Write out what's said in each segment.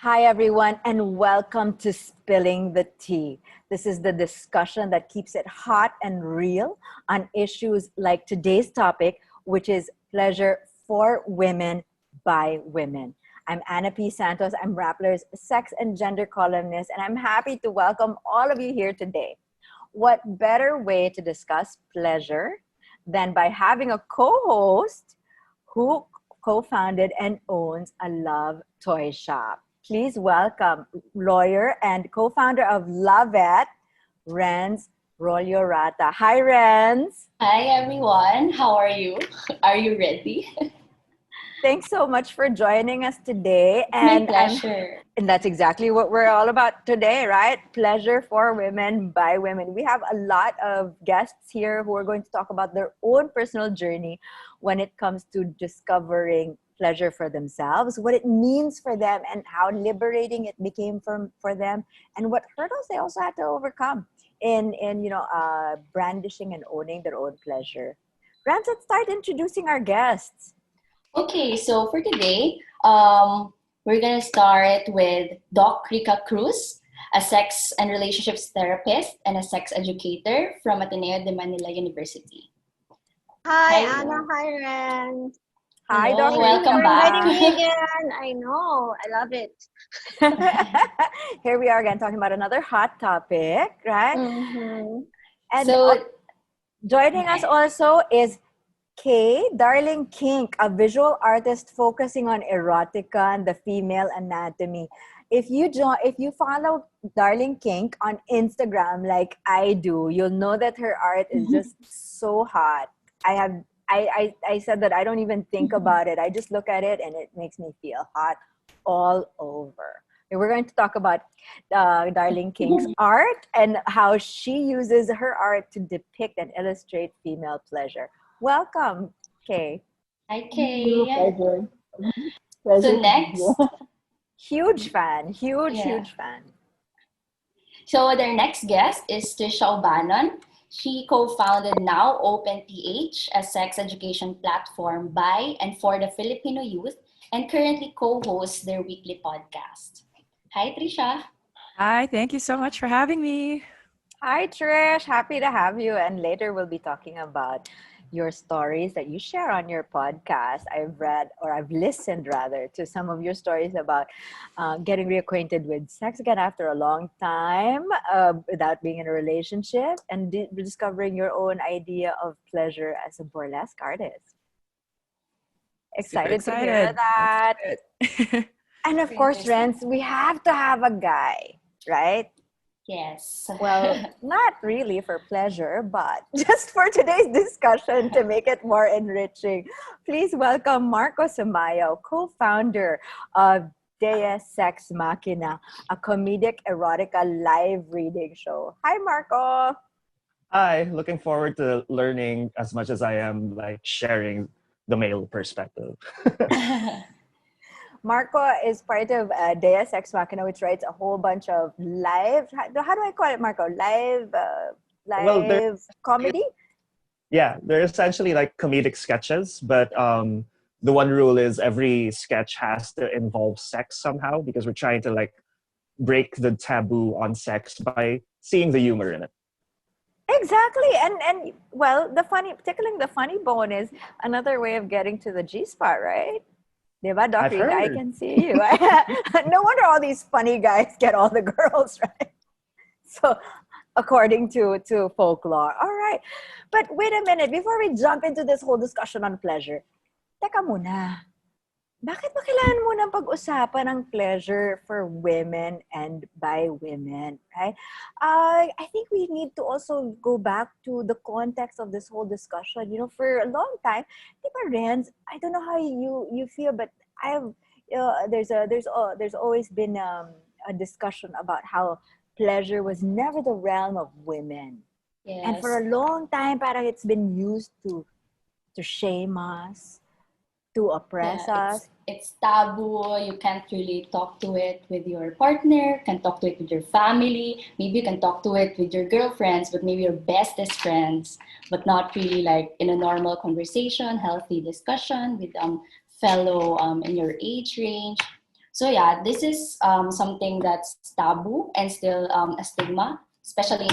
Hi, everyone, and welcome to Spilling the Tea. This is the discussion that keeps it hot and real on issues like today's topic, which is pleasure for women by women. I'm Anna P. Santos. I'm Rappler's sex and gender columnist, and I'm happy to welcome all of you here today. What better way to discuss pleasure than by having a co-host who co-founded and owns a love toy shop? Please welcome lawyer and co-founder of Lovette, Renz Roliorata. Hi, Renz. Hi everyone, how are you? Are you ready? Thanks so much for joining us today. My pleasure. And that's exactly what we're all about today, right? Pleasure for women by women. We have a lot of guests here who are going to talk about their own personal journey when it comes to discovering pleasure for themselves, what it means for them, and how liberating it became for them, and what hurdles they also had to overcome in brandishing and owning their own pleasure. Rams, let's start introducing our guests. Okay, so for today, we're gonna start with Doc Rica Cruz, a sex and relationships therapist and a sex educator from Ateneo de Manila University. Hi, Anna. Hi, Ren. Hi, Hello, Dr. welcome For back. inviting me again. I know. I love it. Here we are again talking about another hot topic, right? Mm-hmm. And So, joining us also is Kay, Darling Kink, a visual artist focusing on erotica and the female anatomy. If you follow Darling Kink on Instagram like I do, you'll know that her art is just so hot. I said that I don't even think about it. I just look at it and it makes me feel hot all over. And we're going to talk about Darling Kink's art and how she uses her art to depict and illustrate female pleasure. Welcome, Kay. hi Kay. Pleasure. So next, Huge fan. Huge fan. so their next guest is Trisha Bannon. She co-founded Now Open PH, a sex education platform by and for the Filipino youth, and currently co-hosts their weekly podcast. Hi, Trisha. Hi, thank you so much for having me. Hi, Trish. Happy to have you. And later we'll be talking about your stories that you share on your podcast. I've listened rather to some of your stories about getting reacquainted with sex again after a long time without being in a relationship, and discovering your own idea of pleasure as a burlesque artist. Excited to hear that. And of course, Renz, we have to have a guy, right? Yes. Well, not really for pleasure, but just for today's discussion to make it more enriching. Please welcome Marco Samayo, co-founder of Deus Sex Machina, a comedic erotica live reading show. Hi, Marco. Hi, looking forward to learning as much as I am sharing the male perspective. Marco is part of Deus Ex Machina, which writes a whole bunch of live. How do I call it, Marco? Live comedy. Yeah, they're essentially like comedic sketches, but the one rule is every sketch has to involve sex somehow because we're trying to break the taboo on sex by seeing the humor in it. Exactly, and well, tickling the funny bone is another way of getting to the G spot, right? Diba, Doc Rica, I can see you. No wonder all these funny guys get all the girls, right? So, according to folklore. All right. But wait a minute. Before we jump into this whole discussion on pleasure, teka muna. Bakit ba kailangan munang pag-usapan ng pleasure for women and by women, right? I think we need to also go back to the context of this whole discussion. You know, for a long time, diba, Renz, I don't know how you feel, but there's always been a discussion about how pleasure was never the realm of women. Yes. And for a long time, parang it's been used to shame us, to oppress us. It's taboo. You can't really talk to it with your partner, can't talk to it with your family. Maybe you can talk to it with your girlfriends, but maybe your bestest friends, but not really like in a normal conversation, healthy discussion with fellow in your age range. So yeah, this is something that's taboo and still a stigma, especially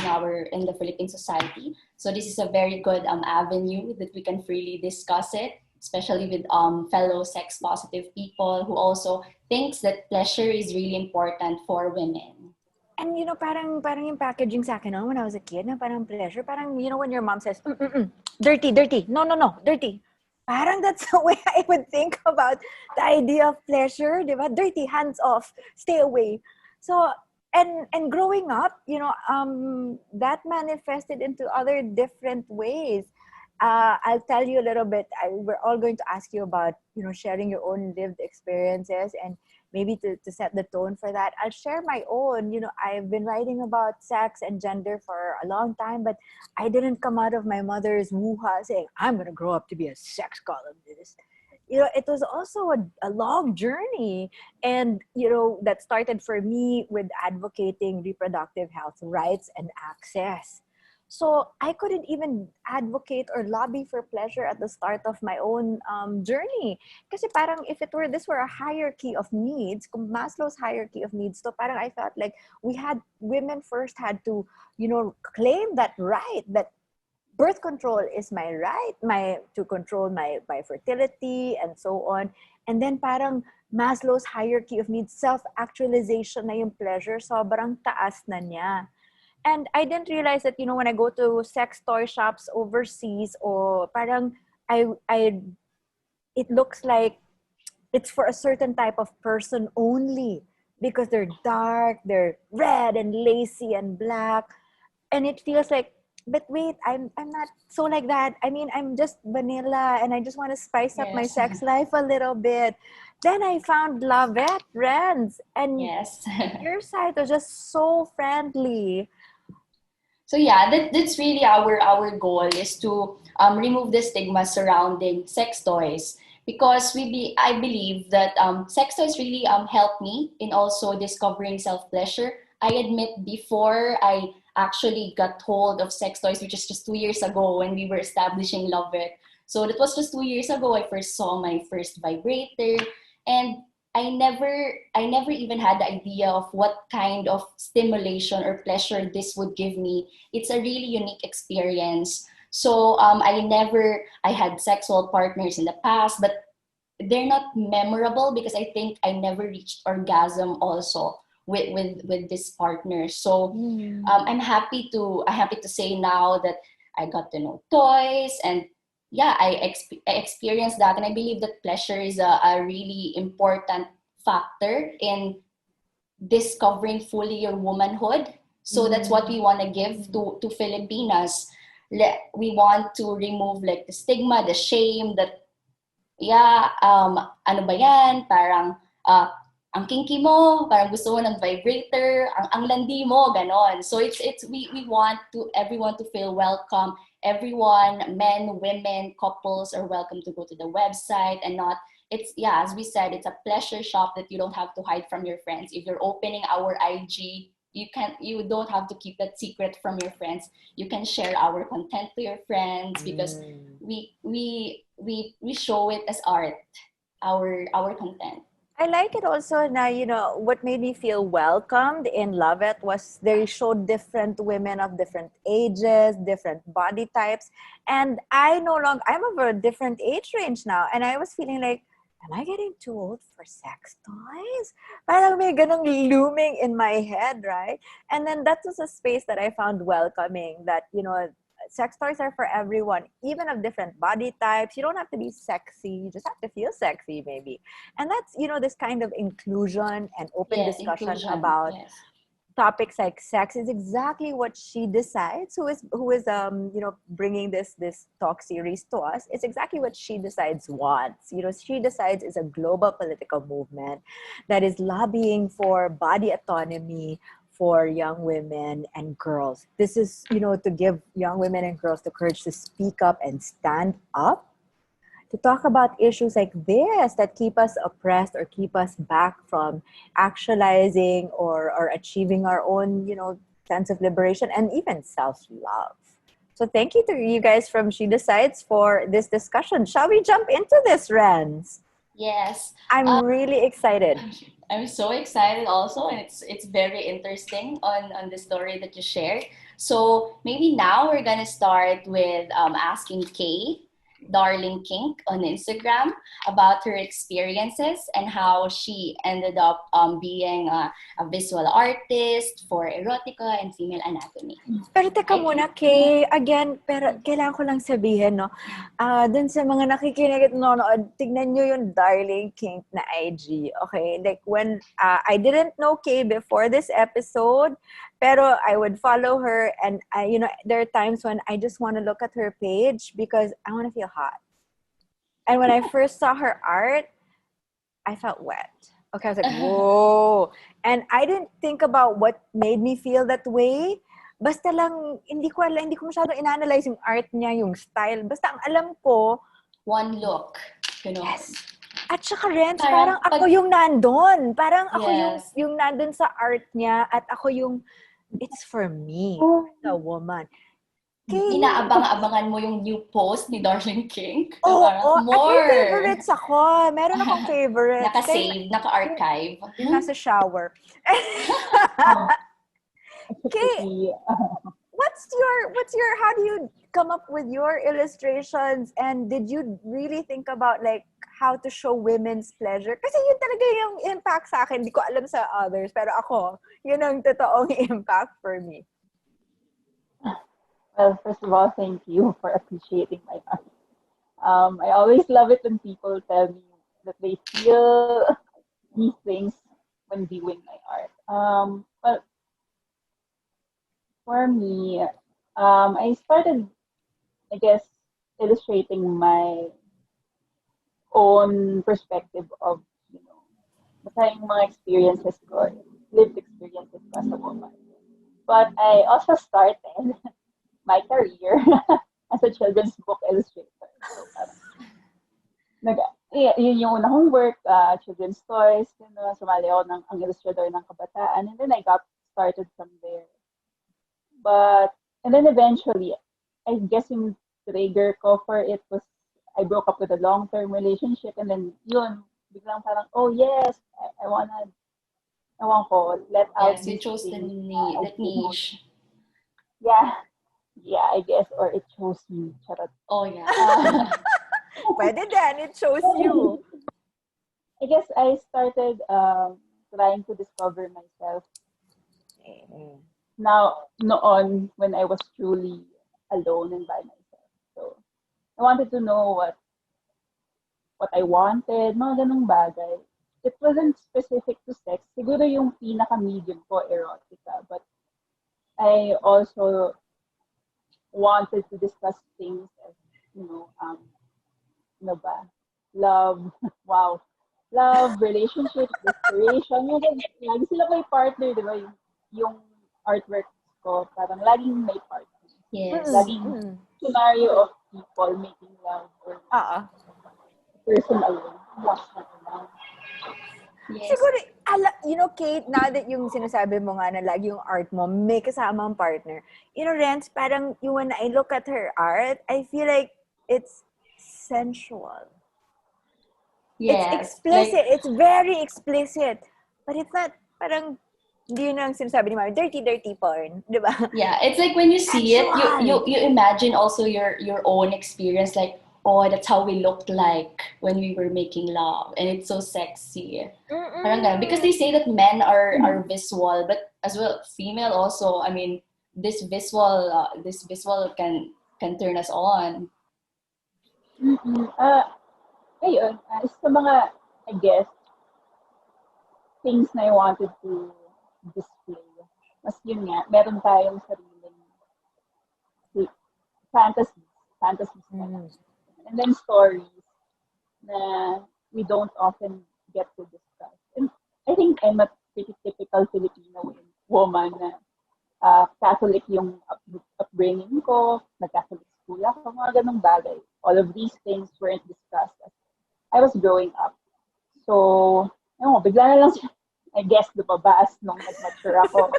in the Philippine society. So this is a very good avenue that we can freely discuss it, especially with fellow sex positive people who also thinks that pleasure is really important for women. And parang yung packaging sa akin, when I was a kid, na parang pleasure, parang, when your mom says, dirty, dirty, no, dirty. Parang that's the way I would think about the idea of pleasure, di ba? Dirty, hands off, stay away. So, and growing up, that manifested into other different ways. I'll tell you a little bit. We're all going to ask you about, sharing your own lived experiences, and maybe to set the tone for that. I'll share my own. I've been writing about sex and gender for a long time, but I didn't come out of my mother's woo-ha saying, I'm going to grow up to be a sex columnist. It was also a long journey. And, that started for me with advocating reproductive health rights and access. So I couldn't even advocate or lobby for pleasure at the start of my own journey. Kasi parang if this were a hierarchy of needs, Maslow's hierarchy of needs, so parang I felt like women first had to, claim that right, that birth control is my right, to control my fertility and so on. And then parang Maslow's hierarchy of needs, self-actualization na yung pleasure, sobrang taas na niya. And I didn't realize that, when I go to sex toy shops overseas, or parang it looks like it's for a certain type of person only because they're dark, they're red and lacy and black. And it feels like, but wait, I'm not so like that. I mean, I'm just vanilla and I just want to spice up my sex life a little bit. Then I found Lavette Friends, and your site was just so friendly. So yeah, that's really our goal, is to remove the stigma surrounding sex toys, because I believe that sex toys really helped me in also discovering self-pleasure. I admit, before I actually got hold of sex toys, which is just 2 years ago when we were establishing Love It. So that was just 2 years ago, I first saw my first vibrator, and I never even had the idea of what kind of stimulation or pleasure this would give me. It's a really unique experience. So I had sexual partners in the past, but they're not memorable because I think I never reached orgasm also with this partner. So I'm happy to say now that I got to know toys, and I experienced that, and I believe that pleasure is a really important factor in discovering fully your womanhood. So that's what we want to give to Filipinas. We want to remove like the stigma, the shame that ano ba yan? Parang ang kinky mo, parang gusto mo ng vibrator, ang landi mo, ganon. So we want everyone to feel welcome. Everyone, men, women, couples are welcome to go to the website, and not, as we said, it's a pleasure shop that you don't have to hide from your friends. If you're opening our IG, you don't have to keep that secret from your friends. You can share our content to your friends, because we show it as art, our content. I like it also now, what made me feel welcomed in Love It was they showed different women of different ages, different body types. And I'm of a different age range now. And I was feeling like, am I getting too old for sex toys? Parang may ganung looming in my head, right? And then that was a space that I found welcoming, that, sex toys are for everyone, even of different body types. You don't have to be sexy. You just have to feel sexy, maybe. And that's, this kind of inclusion and open discussion about topics like sex is exactly what She Decides, who is bringing this talk series to us. It's exactly what She Decides wants. She Decides is a global political movement that is lobbying for body autonomy for young women and girls. This is, to give young women and girls the courage to speak up and stand up, to talk about issues like this that keep us oppressed or keep us back from actualizing or achieving our own, sense of liberation and even self-love. So thank you to you guys from She Decides for this discussion. Shall we jump into this, Renz? Yes. I'm really excited. I'm so excited also, and it's very interesting on the story that you shared. So maybe now we're gonna start with asking Kay, Darling Kink, on Instagram about her experiences and how she ended up being a visual artist for erotica and female anatomy. Pero teka muna, Kay, again, pero kailangan ko lang sabihin, no? Dun sa mga nakikinig at nanonood, tignan nyo yung Darling Kink na IG, okay? Like, when, I didn't know Kay before this episode, pero I would follow her, and, there are times when I just want to look at her page because I want to feel hot. And when I first saw her art, I felt wet. Okay, I was like, whoa. And I didn't think about what made me feel that way. Basta lang, hindi ko masyadong ina-analyze yung art niya, yung style. Basta ang alam ko, one look, you know. Yes. At saka Renz, parang ako yung nandun. Parang ako Yes. yung nandun sa art niya at ako yung, it's for me, the woman. Inaabang-abangan mo yung new post ni Darling King. Oo, more. At may favorites ako. Meron akong favorites. Naka-save, naka-archive. Nasa shower. Okay. What's your how do you come up with your illustrations, and did you really think about like how to show women's pleasure? Kasi yun talaga yung impact sa akin. Hindi ko alam sa others, pero ako, yun ang totoong impact for me. Well, first of all, thank you for appreciating my art. I always love it when people tell me that they feel these things when viewing my art. But for me, I started, I guess, illustrating my own perspective of, basta yung mga experiences ko, lived experiences ko as a woman. But I also started my career as a children's book illustrator. So, yun yung una kong work, children's toys, sumali ako ang illustrator ng kabataan, and then I got started from there. And then eventually, I guess yung trigger ko for it was, I broke up with a long-term relationship, and then yun, biglang parang, oh yes, I want ko, let out. Yes, you chose the niche. Yeah, I guess, or it chose me. Charot. Oh, yeah. Pwede din, it chose you. I guess I started trying to discover myself. Now, noon, when I was truly alone and by myself. So, I wanted to know what I wanted, mga ganung bagay. It wasn't specific to sex. Siguro yung pinaka-medium ko, erotica. But I also wanted to discuss things as, love, wow, love, relationships, desperation, lagi sila may partner, di ba? Yung artwork ko, parang laging may partner. Yes. Laging scenario of people making love or person alone. Yes. Siguro, Kate, now that yung sinasabi mo nga na lagi yung art mo, may kasamang partner. Renz, parang when I look at her art, I feel like it's sensual. Yes. It's explicit. It's very explicit. But it's not, parang, hindi yun ang sinasabi ni Mami, dirty porn. Di ba? Yeah, it's like when you see it, you imagine also your own experience, like, oh, that's how we looked like when we were making love, and it's so sexy. Parang ganun. Because they say that men are visual, but as well female also. I mean, this visual can turn us on. Ayun, sa mga, I guess, things na I wanted to display. Mas yun nga, meron tayong sariling fantasies na. And then stories na we don't often get to discuss. And I think I'm a pretty typical Filipino woman na Catholic yung upbringing ko, nag-Catholic school ako, mga ganung bagay. All of these things weren't discussed as I was growing up. So, bigla na lang siya, I guess, lumabas nung nag-mature ako.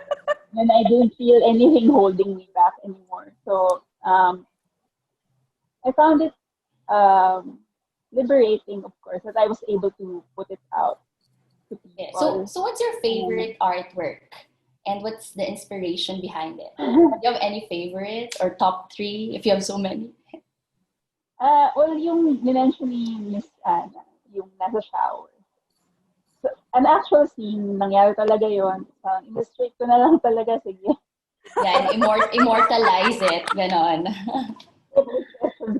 And I didn't feel anything holding me back anymore. So, I found it liberating, of course, that I was able to put it out. to Yeah. people. So what's your favorite artwork? And what's the inspiration behind it? Do you have any favorites or top 3 if you have so many? Well, yung minention ni Miss Anna, yung nasa shower. So, an actual scene, nangyari talaga yun. Illustrate ko na lang talaga, sige. Yeah, and immortalize it, ganon.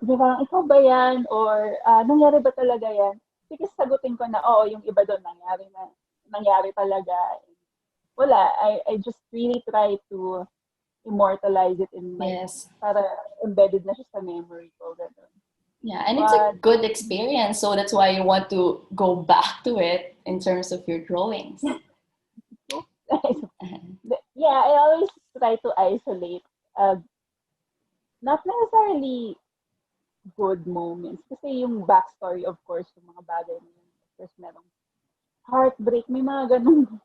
Parang, ikaw ba yan? Or, nangyari ba talaga yan? Sige, sagutin ko na, oo, yung iba doon, nangyari talaga. Wala, I just really try to immortalize it in my, para embedded na siya sa memory ko, gano'n. Yeah, and it's a good experience, so that's why you want to go back to it in terms of your drawings. Yeah, I always try to isolate, not necessarily good moments, kasi yung backstory, of course, yung mga bagay na yun, of course, merong heartbreak, may mga ganun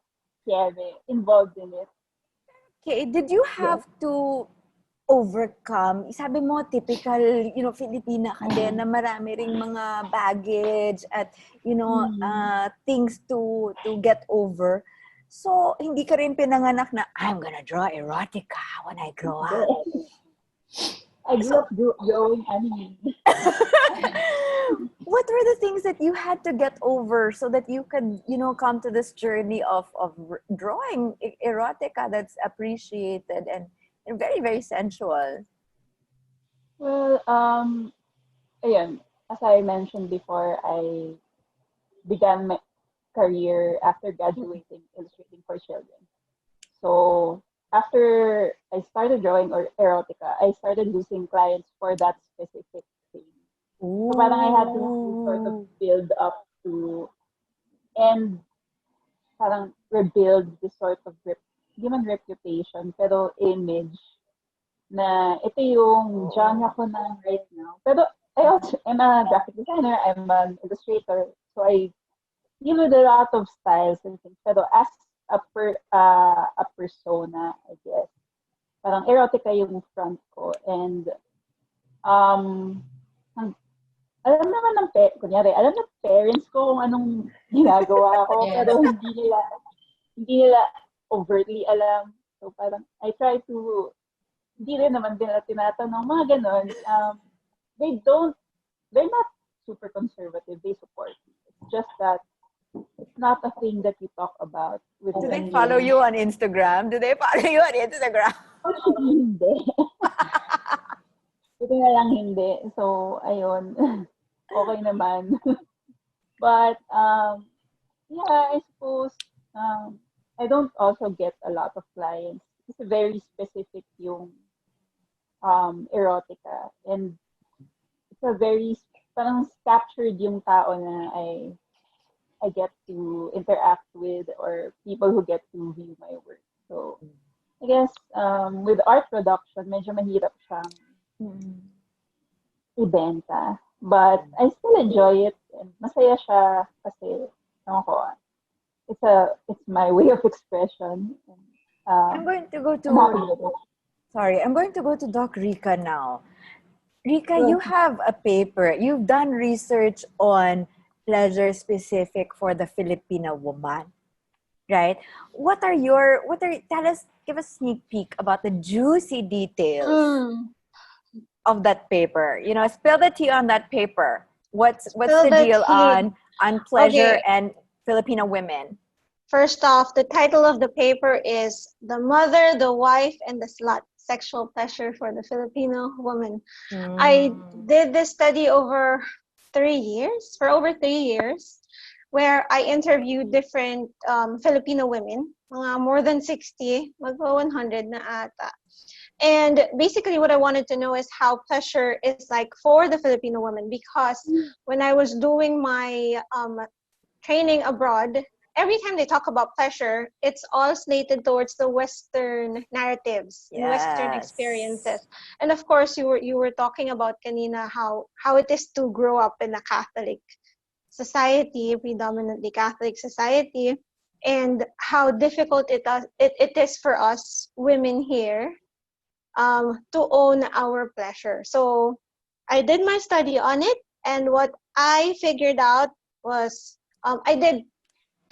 involved in it. Okay, did you have to overcome, sabi mo, typical, Filipina ka din na marami ring mga baggage at, things to get over. So, hindi ka rin pinanganak na, I'm gonna draw erotica when I grow up. I grew up drawing anime. What were the things that you had to get over so that you could, come to this journey of drawing erotica that's appreciated and very, very sensual? Well, ayun, as I mentioned before, I began my career after graduating illustrating for children. So after I started drawing erotica, I started losing clients for that specific thing. Ooh. So parang I had to sort of build up to and parang rebuild this sort of hindi man reputation, pero image na ito yung genre ko na right now. Pero I also am a graphic designer, I'm an illustrator, so I deal with a lot of styles and things. Pero as a persona, I guess, parang erotica yung front ko. And alam naman alam ng parents ko kung anong ginagawa ko, pero hindi nila overtly alam. So parang I try to, hindi rin naman din nila tinatanong, mga ganon. They're not super conservative, they support me. It's just that it's not a thing that you talk about. Do they follow you on Instagram? Actually, hindi. Ito na lang hindi. So, ayun. Okay naman. But, yeah, I suppose, I don't also get a lot of clients. It's very specific yung erotica. And it's a very, parang captured yung tao na I get to interact with or people who get to view my work. So, I guess with art production, medyo mahirap siyang ibenta. But I still enjoy it. And masaya siya kasi, it's my way of expression. I'm going to go to Doc Rika now. Rika, you have a paper. You've done research on pleasure specific for the Filipino woman, right? Give us a sneak peek about the juicy details of that paper. Spill the tea on that paper. What's the deal on pleasure and Filipino women? First off, the title of the paper is The Mother, the Wife, and the Slut, Sexual Pleasure for the Filipino Woman. I did this study for over 3 years, where I interviewed different Filipino women, more than 60, magpa 100 na ata. And basically what I wanted to know is how pleasure is like for the Filipino woman, because when I was doing my training abroad, every time they talk about pleasure, it's all slated towards the Western narratives, Western experiences. And of course, you were talking about kanina how it is to grow up in a Catholic society, predominantly Catholic society, and how difficult it is for us women here to own our pleasure. So I did my study on it, and what I figured out was I did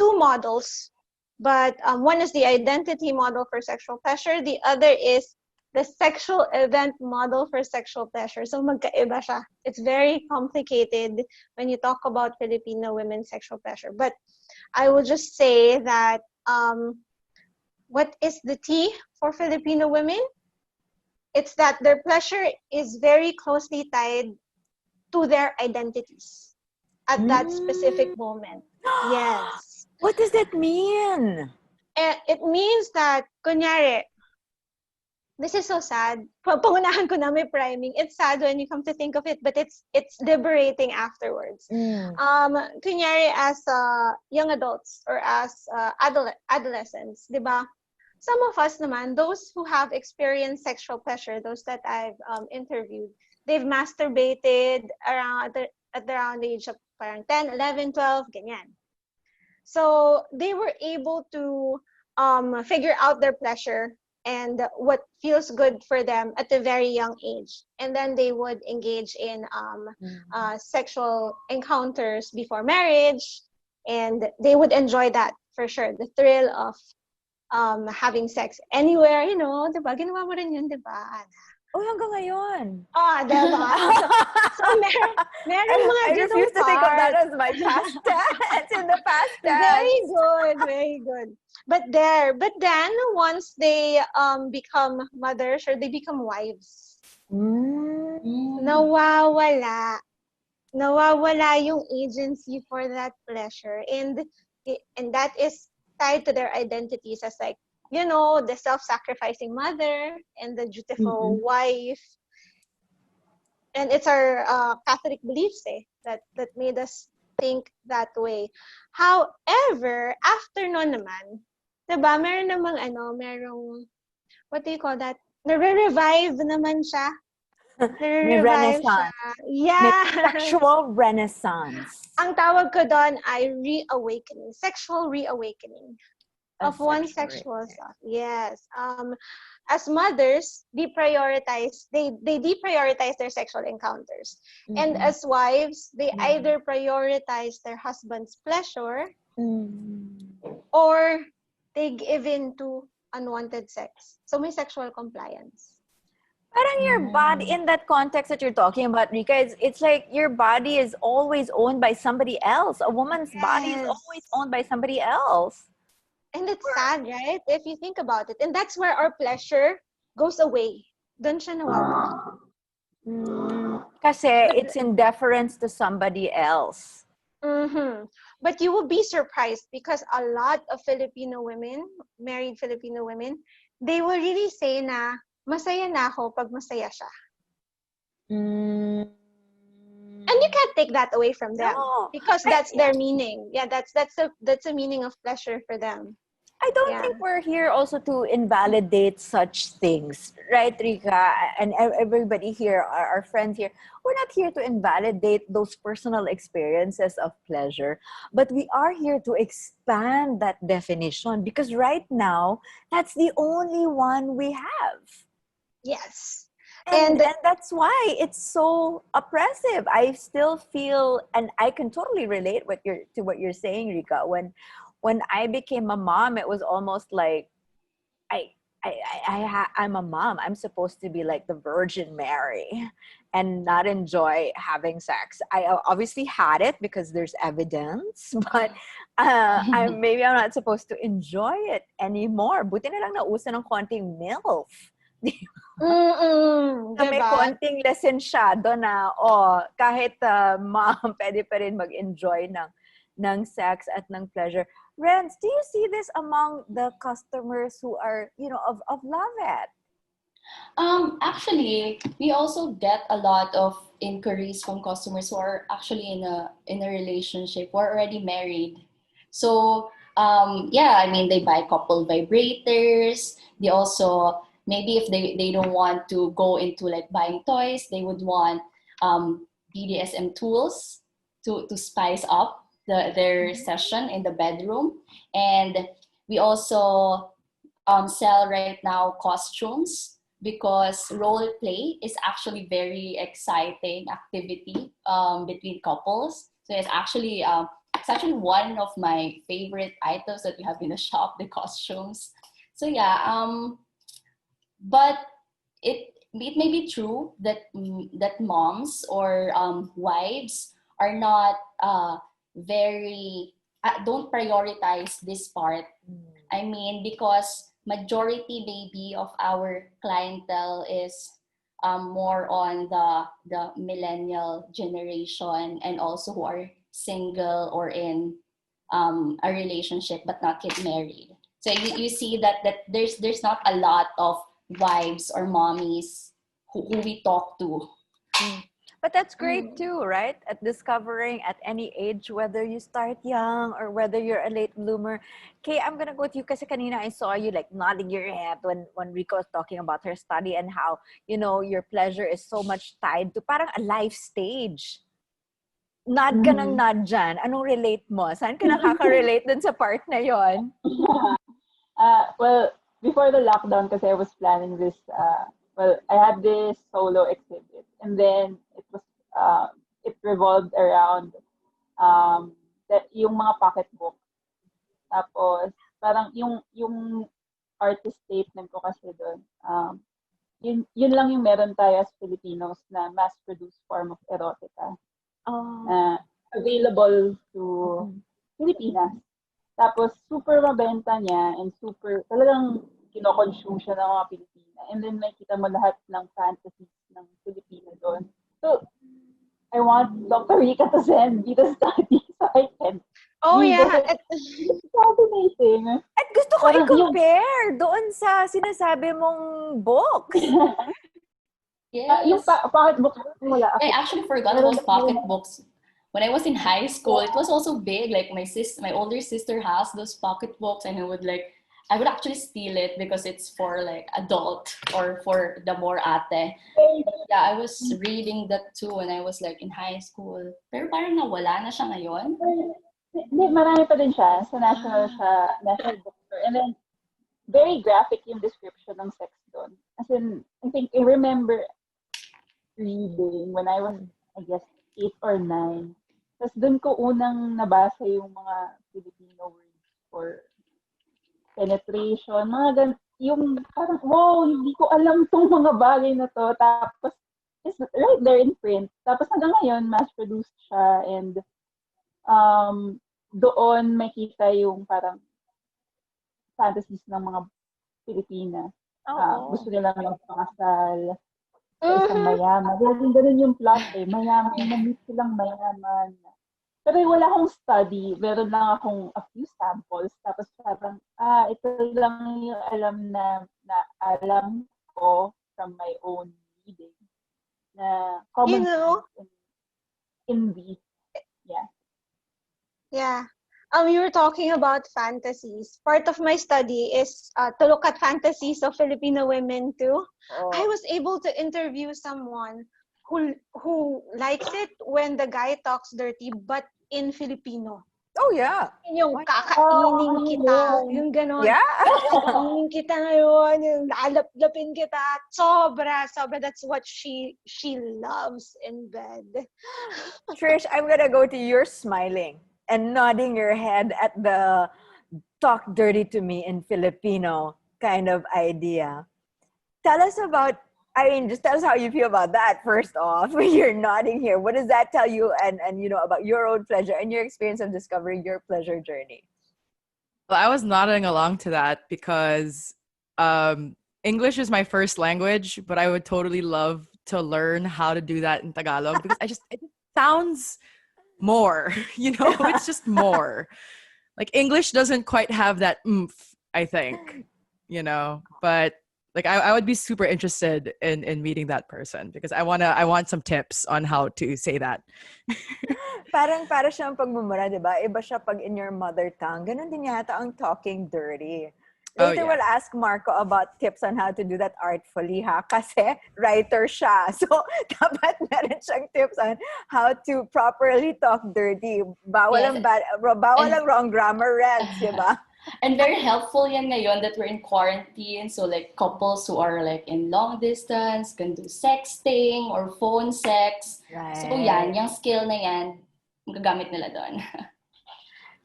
two models, but one is the identity model for sexual pleasure. The other is the sexual event model for sexual pleasure. So magkaiba siya. It's very complicated when you talk about Filipino women's sexual pleasure. But I will just say that what is the T for Filipino women? It's that their pleasure is very closely tied to their identities at that specific moment. Yes. What does that mean? And it means that, kunyari, this is so sad. Pangunahan ko na may priming. It's sad when you come to think of it, but it's liberating afterwards. Kunyari, as young adults or as adolescents, di ba? Some of us naman, those who have experienced sexual pleasure, those that I've interviewed, they've masturbated at around the age of parang 10, 11, 12, ganyan. So they were able to figure out their pleasure and what feels good for them at a very young age. And then they would engage in sexual encounters before marriage, and they would enjoy that for sure. The thrill of having sex anywhere, you know, diba? Ginawa mo rin yun, diba, Ana? Oh, hanggang ngayon. Diba? So meron mga I refuse to think of that as my past tense, in the past tense. Very good, very good. But then once they become mothers or they become wives, nawawala yung agency for that pleasure, and that is tied to their identities as, like, you know, the self-sacrificing mother and the dutiful wife. And it's our Catholic beliefs that made us think that way. However, after no naman, diba, meron namang merong, what do you call that? Nare-revive naman siya. May renaissance. Yeah. May sexual renaissance. Ang tawag ko doon ay reawakening, sexual reawakening of one's sexual self. Yes. As mothers, they deprioritize their sexual encounters. And as wives, they either prioritize their husband's pleasure or they give in to unwanted sex. So may sexual compliance. Parang your body, in that context that you're talking about, Rika, it's like your body is always owned by somebody else. A woman's body is always owned by somebody else. And it's sad, right? If you think about it. And that's where our pleasure goes away. Doon siya nawawala. Kasi it's in deference to somebody else. But you will be surprised because a lot of Filipino women, married Filipino women, they will really say na, masaya na ako pag masaya siya. And you can't take that away from them because that's their meaning. Yeah, that's the meaning of pleasure for them. I don't think we're here also to invalidate such things, right, Rika? And everybody here, our friends here, we're not here to invalidate those personal experiences of pleasure, but we are here to expand that definition because right now, that's the only one we have. Yes. And that's why it's so oppressive. I still feel, and I can totally relate to what you're saying, Rika. When I became a mom, it was almost like I'm a mom. I'm supposed to be like the Virgin Mary and not enjoy having sex. I obviously had it because there's evidence, but maybe I'm not supposed to enjoy it anymore. Buti na lang nauso ng konting MILF. Na may konting lisensyado na, kahit mom, pwede pa rin mag-enjoy ng sex at ng pleasure. Renz, do you see this among the customers who are, of Love-It? Actually, we also get a lot of inquiries from customers who are actually in a relationship, who are already married. So, they buy couple vibrators. They also, maybe if they don't want to go into like buying toys, they would want BDSM tools to spice up their session in the bedroom. And we also sell right now costumes because role play is actually very exciting activity between couples. So it's actually It's actually one of my favorite items that we have in the shop, the costumes. So yeah, but it may be true that that moms or wives are not very don't prioritize this part. I mean, because majority maybe of our clientele is more on the millennial generation, and also who are single or in a relationship but not yet married. So you see that there's not a lot of wives or mommies who we talk to. But that's great too, right? At discovering at any age, whether you start young or whether you're a late bloomer. Kay, I'm gonna go to you kasi kanina I saw you like nodding your head when Rico was talking about her study and how, you know, your pleasure is so much tied to parang a life stage. Nod ka ng nod dyan. Anong relate mo? Saan ka nakaka-relate dun sa part na yon? Well, before the lockdown, kasi I was planning this, I had this solo exhibit, and then it revolved around yung mga pocketbook. Tapos, parang yung artist statement ko kasi doon, yun lang yung meron tayo as Filipinos na mass-produced form of erotica. Available to Pilipinas. Tapos, super mabenta niya and super, talagang kinoconsume siya ng mga Pilipina. And then, makita mo lahat ng fantasies ng Pilipina doon. So, I want Dr. Rika to send me the study so I can It's fascinating. At gusto ko i-compare doon sa sinasabi mong book. Yes. Yung pocketbook, wala. I actually forgot about pocketbooks. When I was in high school, it was also big. Like my older sister has those pocketbooks, and I would actually steal it because it's for like adult or for the more ate. Yeah, I was reading that too when I was like in high school. Pero parang nawala na siya ngayon. Hindi, marami pa din siya sa National Bookstore. And then, very graphic yung description ng sex doon. As in, I remember reading when I was, I guess, 8 or 9. Tapos doon ko unang nabasa yung mga Filipino words for penetration, mga yung parang, wow, hindi ko alam tong mga bagay na to. Tapos, it's right there in print. Tapos hanggang ngayon, mass-produced siya, and doon makita yung parang fantasies ng mga Pilipina. Gusto nila magpakasal sa isang mayaman. Ganun yung plot eh. Mayaman, mamit silang mayaman. Pero wala akong study. Meron lang akong a few samples. Tapos parang, ito lang yung alam ko from my own reading. Na common in the, yeah. Yeah. You were talking about fantasies. Part of my study is to look at fantasies of Filipino women too. I was able to interview someone who likes it when the guy talks dirty, but in Filipino. Oh, yeah. Yung kakainin kita, yung ganon. Yeah. Kakainin kita ngayon, yung lalap-lapin kita. Sobra. That's what she loves in bed. Trish, I'm gonna go to your smiling and nodding your head at the talk dirty to me in Filipino kind of idea. Tell us about, just tell us how you feel about that first off. When you're nodding here, what does that tell you and about your own pleasure and your experience of discovering your pleasure journey? Well, I was nodding along to that because English is my first language, but I would totally love to learn how to do that in Tagalog because it sounds more, it's just more. Like English doesn't quite have that oomph, I think, but like I would be super interested in meeting that person because I want some tips on how to say that. Para siyang pagmumura, diba? Iba siya pag in your mother tongue. Ganon din yata ang talking dirty. Later, we'll ask Marco about tips on how to do that artfully, ha? Kasi writer siya. So, dapat meron siyang tips on how to properly talk dirty. Bawal ang wrong grammar, Reds, diba? And very helpful yan ngayon that we're in quarantine. So, like, couples who are, like, in long distance can do sexting or phone sex. Right. So, yan, yung skill na yan, magagamit nila doon.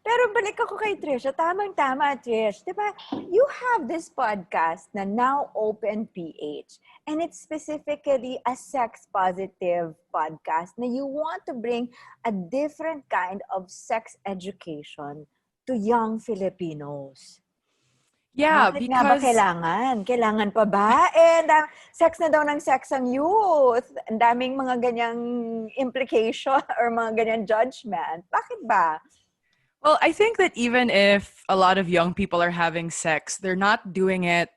Pero balik ako kay Trisha. Tamang-tama, Trish. Diba? You have this podcast na Now Open PH. And it's specifically a sex-positive podcast na you want to bring a different kind of sex education to young Filipinos. Yeah, Bakit nga ba because kailangan? Kailangan pa ba? Sex na daw ng sex ang youth. Ang daming mga ganyang implication or mga ganyang judgment. Bakit ba? well, I think that even if a lot of young people are having sex, they're not doing it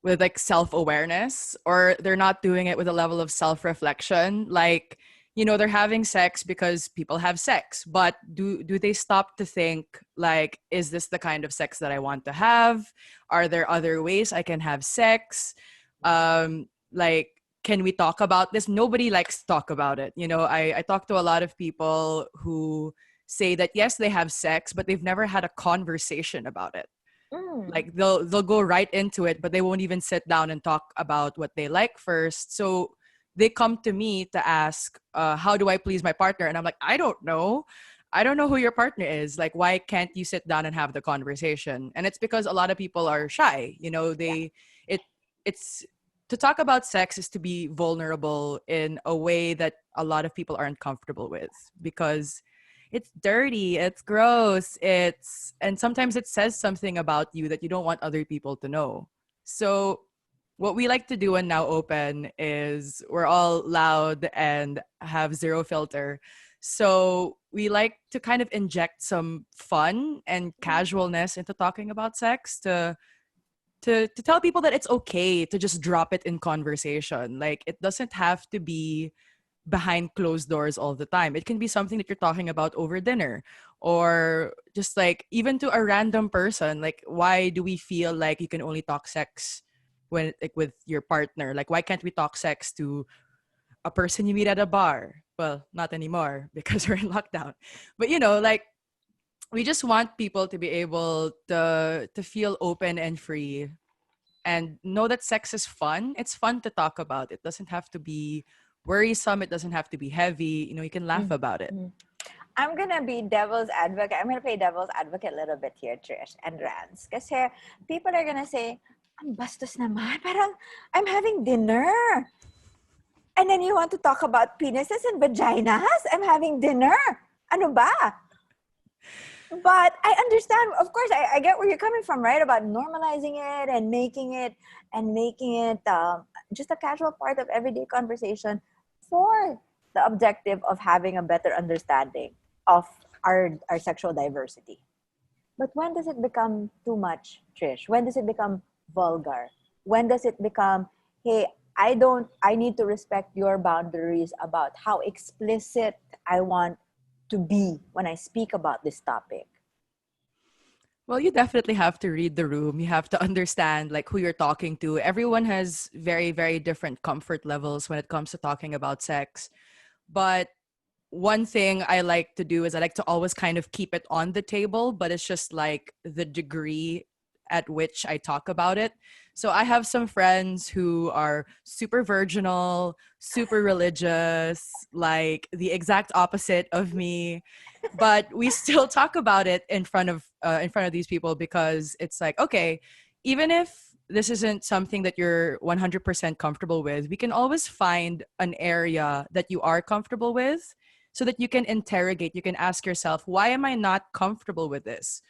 with like self-awareness, or they're not doing it with a level of self-reflection. Like, they're having sex because people have sex, but do they stop to think, like, is this the kind of sex that I want to have? Are there other ways I can have sex? Like, can we talk about this? Nobody likes to talk about it. I talk to a lot of people who say that yes, they have sex, but they've never had a conversation about it. Like they'll go right into it, but they won't even sit down and talk about what they like first. So they come to me to ask, how do I please my partner? And I'm like, I don't know who your partner is. Like, why can't you sit down and have the conversation? And it's because a lot of people are shy. It's to talk about sex is to be vulnerable in a way that a lot of people aren't comfortable with, because it's dirty, it's gross, and sometimes it says something about you that you don't want other people to know. So what we like to do in Now Open is we're all loud and have zero filter. So we like to kind of inject some fun and casualness into talking about sex to tell people that it's okay to just drop it in conversation. Like, it doesn't have to be behind closed doors all the time. It can be something that you're talking about over dinner, or just like even to a random person. Like, why do we feel like you can only talk sex when, like, with your partner? Like, why can't we talk sex to a person you meet at a bar? Well, not anymore because we're in lockdown. But like, we just want people to be able to feel open and free and know that sex is fun. It's fun to talk about. It doesn't have to be worrisome. It doesn't have to be heavy. You can laugh about it. I'm gonna be devil's advocate. I'm gonna play devil's advocate a little bit here, Trish and Rans. Kasi people are gonna say, ang bastos naman. Parang, I'm having dinner. And then you want to talk about penises and vaginas? I'm having dinner. Ano ba? But I understand, of course, I get where you're coming from, right? About normalizing it and making it just a casual part of everyday conversation for the objective of having a better understanding of our sexual diversity. But when does it become too much, Trish? When does it become vulgar? When does it become, hey, I need to respect your boundaries about how explicit I want to be when I speak about this topic? Well, you definitely have to read the room. You have to understand like who you're talking to. Everyone has very, very different comfort levels when it comes to talking about sex. But one thing I like to do is I like to always kind of keep it on the table, but it's just like the degree at which I talk about it. So I have some friends who are super virginal, super religious, like the exact opposite of me, but we still talk about it in front of these people, because it's like, okay, even if this isn't something that you're 100% comfortable with, we can always find an area that you are comfortable with so that you can interrogate, you can ask yourself, why am I not comfortable with this?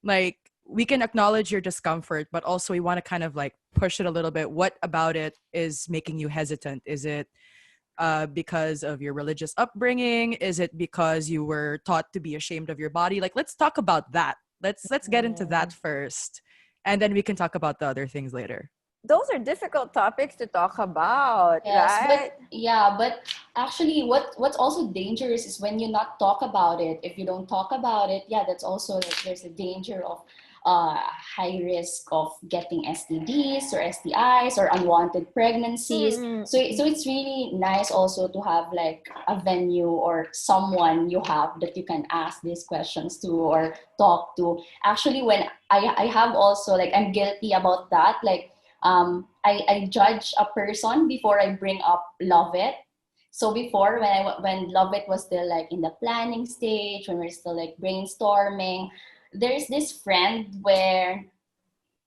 Like, we can acknowledge your discomfort, but also we want to kind of like push it a little bit. What about it is making you hesitant? Is it because of your religious upbringing? Is it because you were taught to be ashamed of your body? Like, let's talk about that. Let's get into that first, and then we can talk about the other things later. Those are difficult topics to talk about, yes, right? but actually what's also dangerous is when you not talk about it. If you don't talk about it, that's also like there's a danger of high risk of getting STDs or STIs or unwanted pregnancies. So it's really nice also to have like a venue or someone you have that you can ask these questions to or talk to. Actually, when I have also like, I'm guilty about that. Like, I judge a person before I bring up love it. So before, when Love It was still like in the planning stage, when we're still like brainstorming, there's this friend where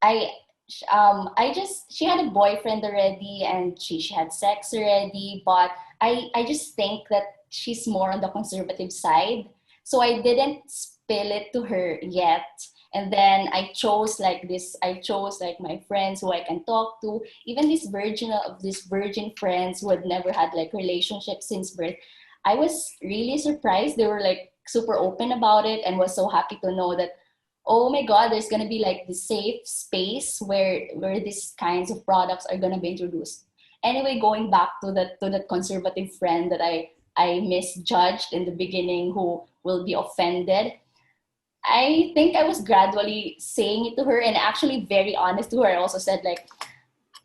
I she had a boyfriend already, and she had sex already, but I just think that she's more on the conservative side. So I didn't spill it to her yet. And then I chose like my friends who I can talk to, even these virgin friends who had never had like relationships since birth. I was really surprised. They were like super open about it and was so happy to know that, oh my god, there's gonna be like the safe space where these kinds of products are gonna be introduced. Anyway, going back to that conservative friend that I misjudged in the beginning, who will be offended. I think I was gradually saying it to her, and actually very honest to her. I also said like,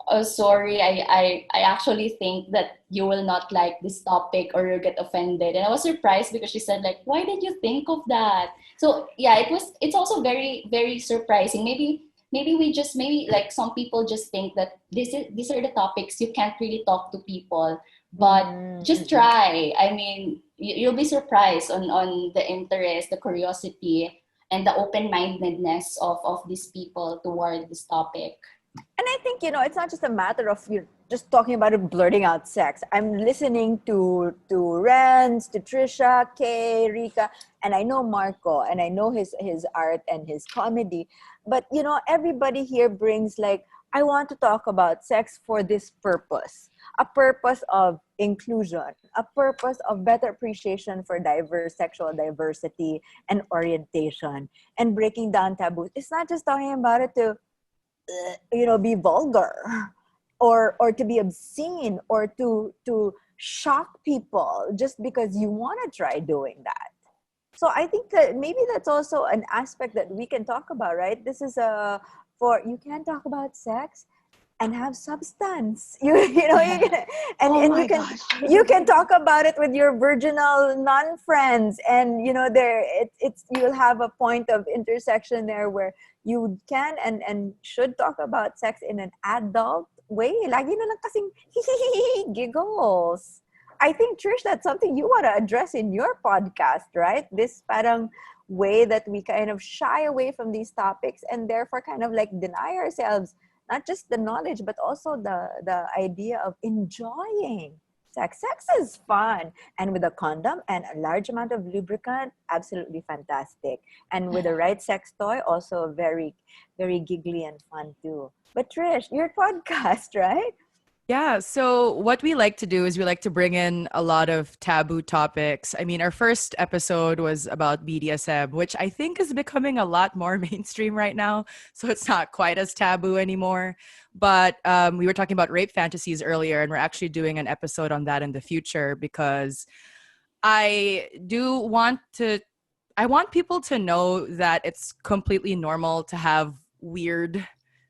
oh, sorry, I actually think that you will not like this topic or you'll get offended. And I was surprised because she said like, why did you think of that? So yeah, it's also very, very surprising. Maybe like some people just think that these are the topics you can't really talk to people, but just try. I mean, you'll be surprised on the interest, the curiosity, and the open-mindedness of these people toward this topic. And I think, it's not just a matter of you just talking about it, blurting out sex. I'm listening to Renz, to Trisha, Kay, Rika, and I know Marco, and I know his art and his comedy. But, everybody here brings like, I want to talk about sex for this purpose. A purpose of inclusion, a purpose of better appreciation for diverse sexual diversity and orientation, and breaking down taboos. It's not just talking about it to be vulgar or to be obscene or to shock people just because you want to try doing that. So I think that maybe that's also an aspect that we can talk about, right? This is you can talk about sex and have substance. You can, and you can talk about it with your virginal non-friends, and it's you'll have a point of intersection there where you can and should talk about sex in an adult way. Lagi na lang kasing giggles. I think, Trish, that's something you want to address in your podcast, right? This parang way that we kind of shy away from these topics and therefore kind of like deny ourselves not just the knowledge, but also the idea of enjoying sex. Sex is fun. And with a condom and a large amount of lubricant, absolutely fantastic. And with the right sex toy, also very, very giggly and fun too. But Trish, your podcast, right? Yeah, so what we like to do is we like to bring in a lot of taboo topics. I mean, our first episode was about BDSM, which I think is becoming a lot more mainstream right now. So it's not quite as taboo anymore. But we were talking about rape fantasies earlier, and we're actually doing an episode on that in the future because I want people to know that it's completely normal to have weird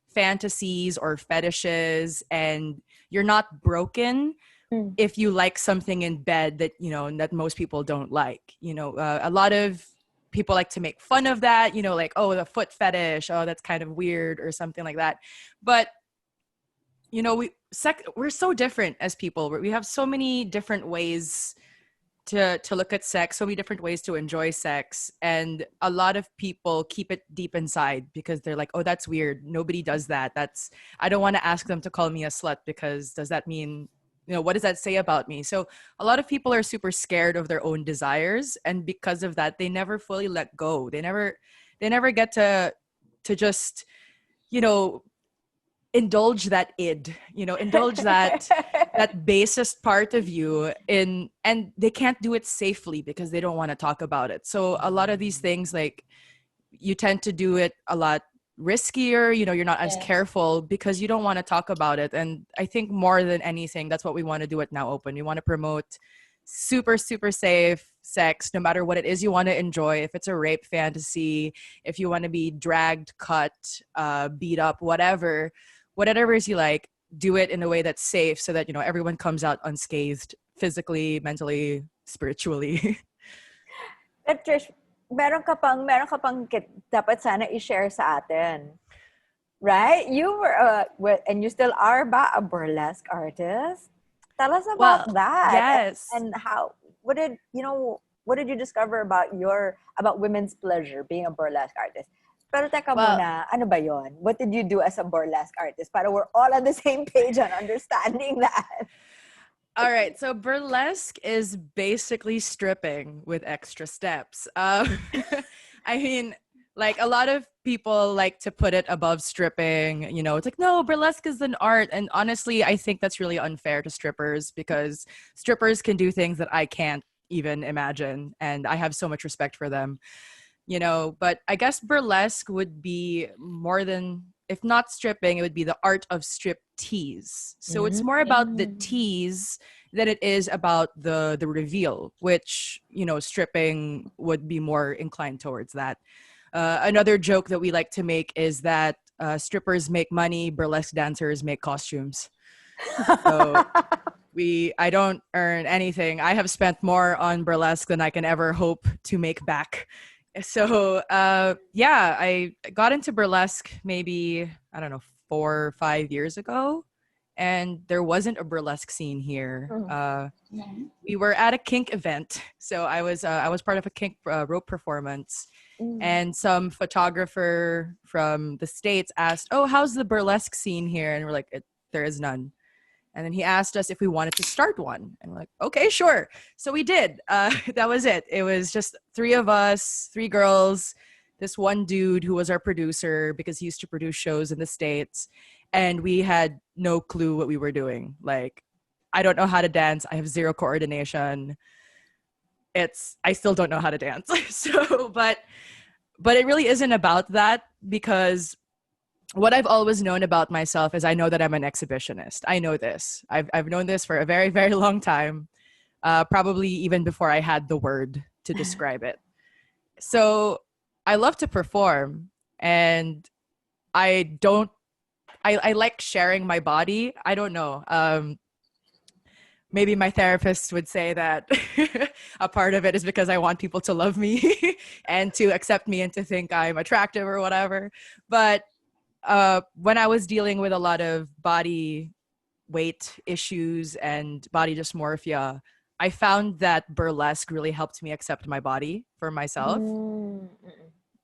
fantasies or fetishes, and you're not broken if you like something in bed that that most people don't like. A lot of people like to make fun of that, like, oh, the foot fetish, oh, that's kind of weird or something like that. But we're so different as people. We have so many different ways to look at sex, so many different ways to enjoy sex, and a lot of people keep it deep inside because they're like, oh, that's weird, nobody does that. I don't want to ask them to call me a slut because does that mean, what does that say about me? So a lot of people are super scared of their own desires, and because of that they never fully let go. They never get to just indulge that indulge that basest part of you and they can't do it safely because they don't want to talk about it. So a lot of these things, like, you tend to do it a lot riskier, you're not as careful because you don't want to talk about it. And I think more than anything, that's what we want to do at Now Open. We want to promote super, super safe sex, no matter what it is you want to enjoy. If it's a rape fantasy, if you want to be dragged, cut, beat up, whatever it is you like, do it in a way that's safe so that everyone comes out unscathed, physically, mentally, spiritually. But Trish, meron ka pang dapat sana i-share sa atin. Right? You were and you still are ba a burlesque artist? Tell us about Well, that. yes. And how, what did, what did you discover about women's pleasure being a burlesque artist? Pero teka Well, muna, ano ba yon? What did you do as a burlesque artist? Para we're all on the same page on understanding that. all right. So burlesque is basically stripping with extra steps. I mean, like a lot of people like to put it above stripping. It's like, no, burlesque is an art. And honestly, I think that's really unfair to strippers because strippers can do things that I can't even imagine. And I have so much respect for them. But I guess burlesque would be more than, if not stripping, it would be the art of strip tease. So it's more about the tease than it is about the reveal, which, stripping would be more inclined towards that. Another joke that we like to make is that strippers make money, burlesque dancers make costumes. So I don't earn anything. I have spent more on burlesque than I can ever hope to make back. So yeah, I got into burlesque maybe, I don't know, 4 or 5 years ago, and there wasn't a burlesque scene here. We were at a kink event, so I was part of a kink rope performance, and some photographer from the States asked, "Oh, how's the burlesque scene here?" And we're like, "There is none." And then he asked us if we wanted to start one. And we're like, okay, sure. So we did. That was it. It was just 3 of us, 3 girls, this one dude who was our producer because he used to produce shows in the States. And we had no clue what we were doing. Like, I don't know how to dance. I have 0 coordination. I still don't know how to dance. But it really isn't about that, because what I've always known about myself is I know that I'm an exhibitionist. I know this. I've known this for a very, very long time, probably even before I had the word to describe it. So I love to perform, and I like sharing my body. I don't know. Maybe my therapist would say that a part of it is because I want people to love me and to accept me and to think I'm attractive or whatever. But when I was dealing with a lot of body weight issues and body dysmorphia, I found that burlesque really helped me accept my body for myself.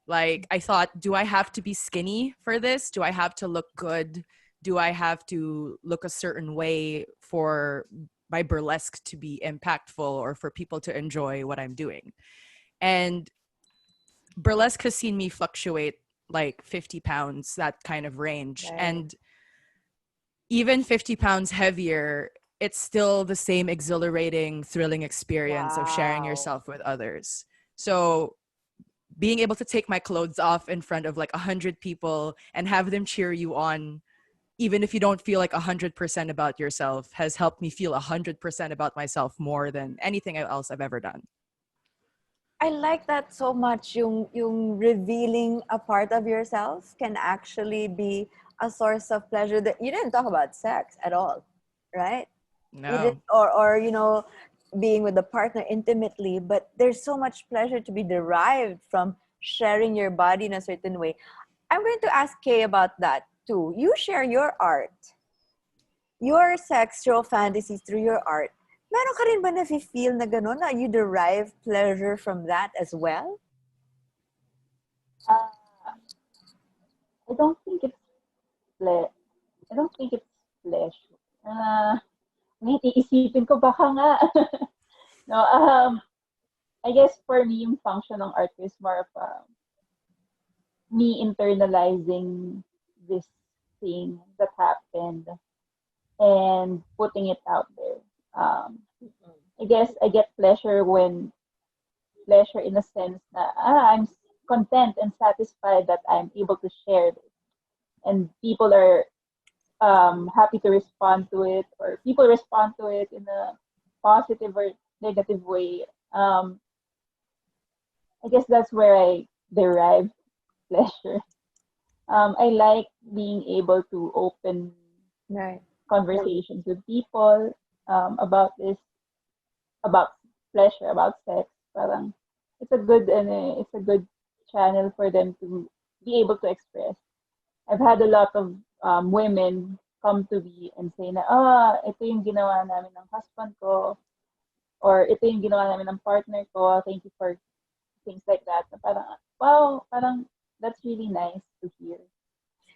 Like, I thought, do I have to be skinny for this? Do I have to look good? Do I have to look a certain way for my burlesque to be impactful or for people to enjoy what I'm doing? And burlesque has seen me fluctuate like 50 pounds, that kind of range. Right. And even 50 pounds heavier, it's still the same exhilarating, thrilling experience of sharing yourself with others. So being able to take my clothes off in front of like 100 people and have them cheer you on, even if you don't feel like 100% about yourself, has helped me feel 100% about myself more than anything else I've ever done. I like that so much. Yung revealing a part of yourself can actually be a source of pleasure. That you didn't talk about sex at all, right? No. You didn't, or being with a partner intimately, but there's so much pleasure to be derived from sharing your body in a certain way. I'm going to ask Kay about that too. You share your art, your sexual fantasies through your art. Meron ka rin ba na-feel na gano'n, na you derive pleasure from that as well? I don't think it's I don't think it's pleasure. Wait, iisipin ko baka nga. No, I guess for me, yung function ng art is more of me internalizing this thing that happened and putting it out there. I guess I get pleasure in a sense that I'm content and satisfied that I'm able to share this, and people are happy to respond to it, or people respond to it in a positive or negative way. I guess that's where I derive pleasure. I like being able to open conversations with people about this, about pleasure, about sex. Parang it's a good channel for them to be able to express. I've had a lot of women come to me and say na, ito yung ginawa namin ng husband ko, or ito yung ginawa namin ng partner ko, thank you for things like that. Na parang, wow, parang that's really nice to hear.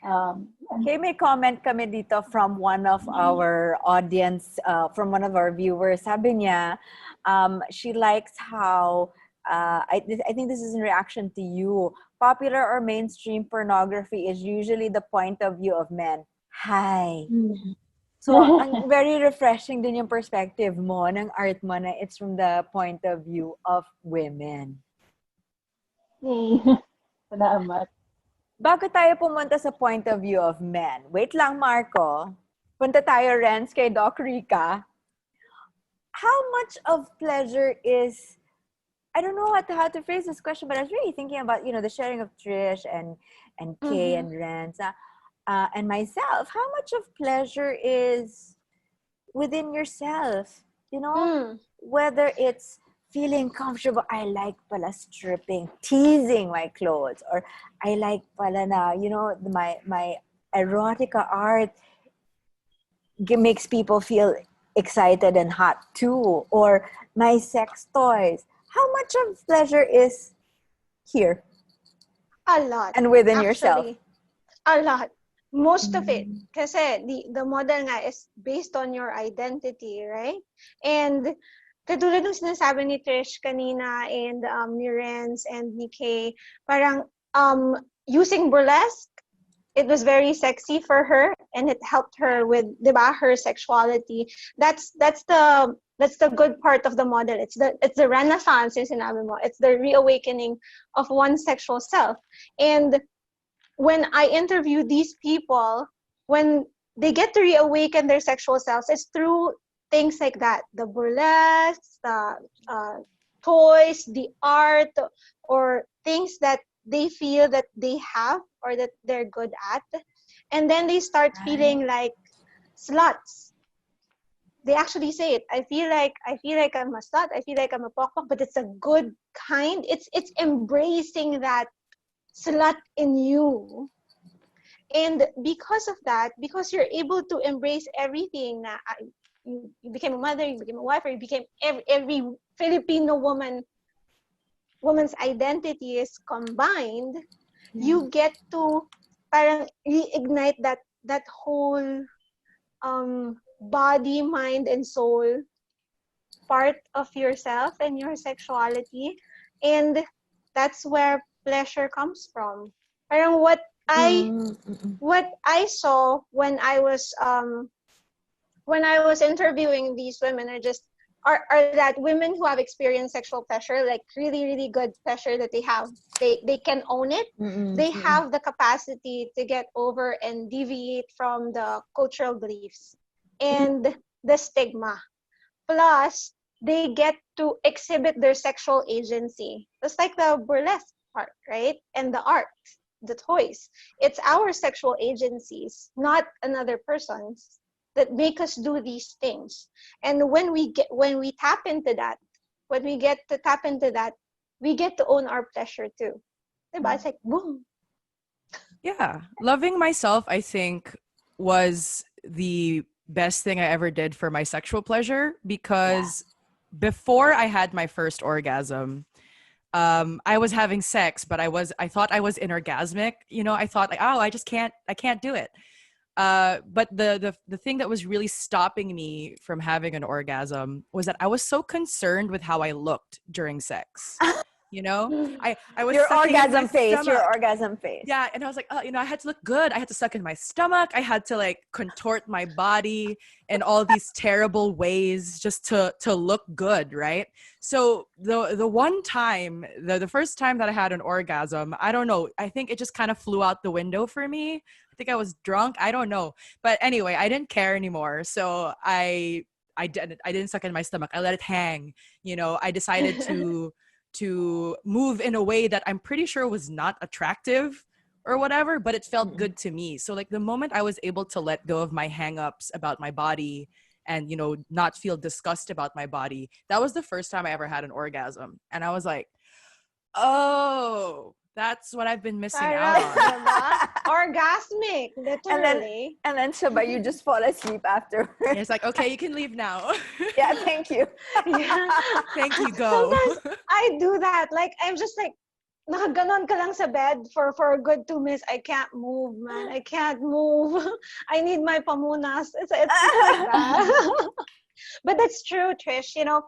Okay, may comment kami dito from one of our audience, from one of our viewers. Sabi niya, she likes how, I think this is in reaction to you, popular or mainstream pornography is usually the point of view of men. Hi. So, ang very refreshing din yung perspective mo, ng art mo, na it's from the point of view of women. Salamat. Bago tayo pumunta sa point of view of men, wait lang, Marco. Punta tayo, Renz, kay Doc Rica. How much of pleasure is, I don't know how to phrase this question, but I was really thinking about, the sharing of Trish and Kay and Renz and myself. How much of pleasure is within yourself? Whether it's feeling comfortable, I like pala stripping, teasing my clothes, or I like pala na, my erotica art makes people feel excited and hot too, or my sex toys. How much of pleasure is here? A lot. And within actually, yourself? A lot. Most of it. Kasi the model nga is based on your identity, right? And katulad ng sinasabi ni Trish kanina and ni Renz and ni Kay, parang using burlesque, it was very sexy for her and it helped her with, diba, her sexuality. That's the good part of the model. It's the renaissance, yung sinabi mo. It's the reawakening of one's sexual self. And when I interview these people, when they get to reawaken their sexual selves, it's through things like that, the burlesque, the toys, the art, or things that they feel that they have or that they're good at. And then they start feeling like sluts. They actually say it. I feel like I'm a slut. I feel like I'm a pokpok, but it's a good kind. It's embracing that slut in you. And because of that, because you're able to embrace everything, you became a mother, you became a wife, or you became every Filipino woman's identity is combined, you get to parang reignite that whole body, mind, and soul part of yourself and your sexuality. And that's where pleasure comes from. Parang what I saw when I was interviewing these women are that women who have experienced sexual pleasure, like really, really good pleasure that they have, they can own it. They have the capacity to get over and deviate from the cultural beliefs and the stigma. Plus, they get to exhibit their sexual agency. Just like the burlesque part, right? And the art, the toys. It's our sexual agencies, not another person's, that make us do these things. And when we tap into that, when we get to tap into that, we get to own our pleasure too. It's like boom. Yeah. Loving myself, I think, was the best thing I ever did for my sexual pleasure, because before I had my first orgasm, I was having sex, but I thought I was inorgasmic. I thought like, I can't do it. But the thing that was really stopping me from having an orgasm was that I was so concerned with how I looked during sex. I was your sucking in my orgasm face, stomach. your orgasm face. Yeah, and I was like, I had to look good. I had to suck in my stomach. I had to like contort my body in all these terrible ways just to look good, right? So the one time, the first time that I had an orgasm, I don't know. I think it just kind of flew out the window for me. I think I was drunk. I don't know. But anyway, I didn't care anymore. So I didn't suck in my stomach. I let it hang. I decided to move in a way that I'm pretty sure was not attractive or whatever, but it felt good to me. So like the moment I was able to let go of my hang-ups about my body and, not feel disgust about my body, that was the first time I ever had an orgasm. And I was like, oh, that's what I've been missing out on. orgasmic, literally. And then Shaba, you just fall asleep afterwards. It's like, okay, you can leave now. Yeah, thank you. Yeah. Thank you, go. Sometimes I do that. Like, I'm just like, nakaganon ka lang sa bed for a good 2 minutes. I can't move, man. I can't move. I need my pamunas. It's like that. But that's true, Trish. You know,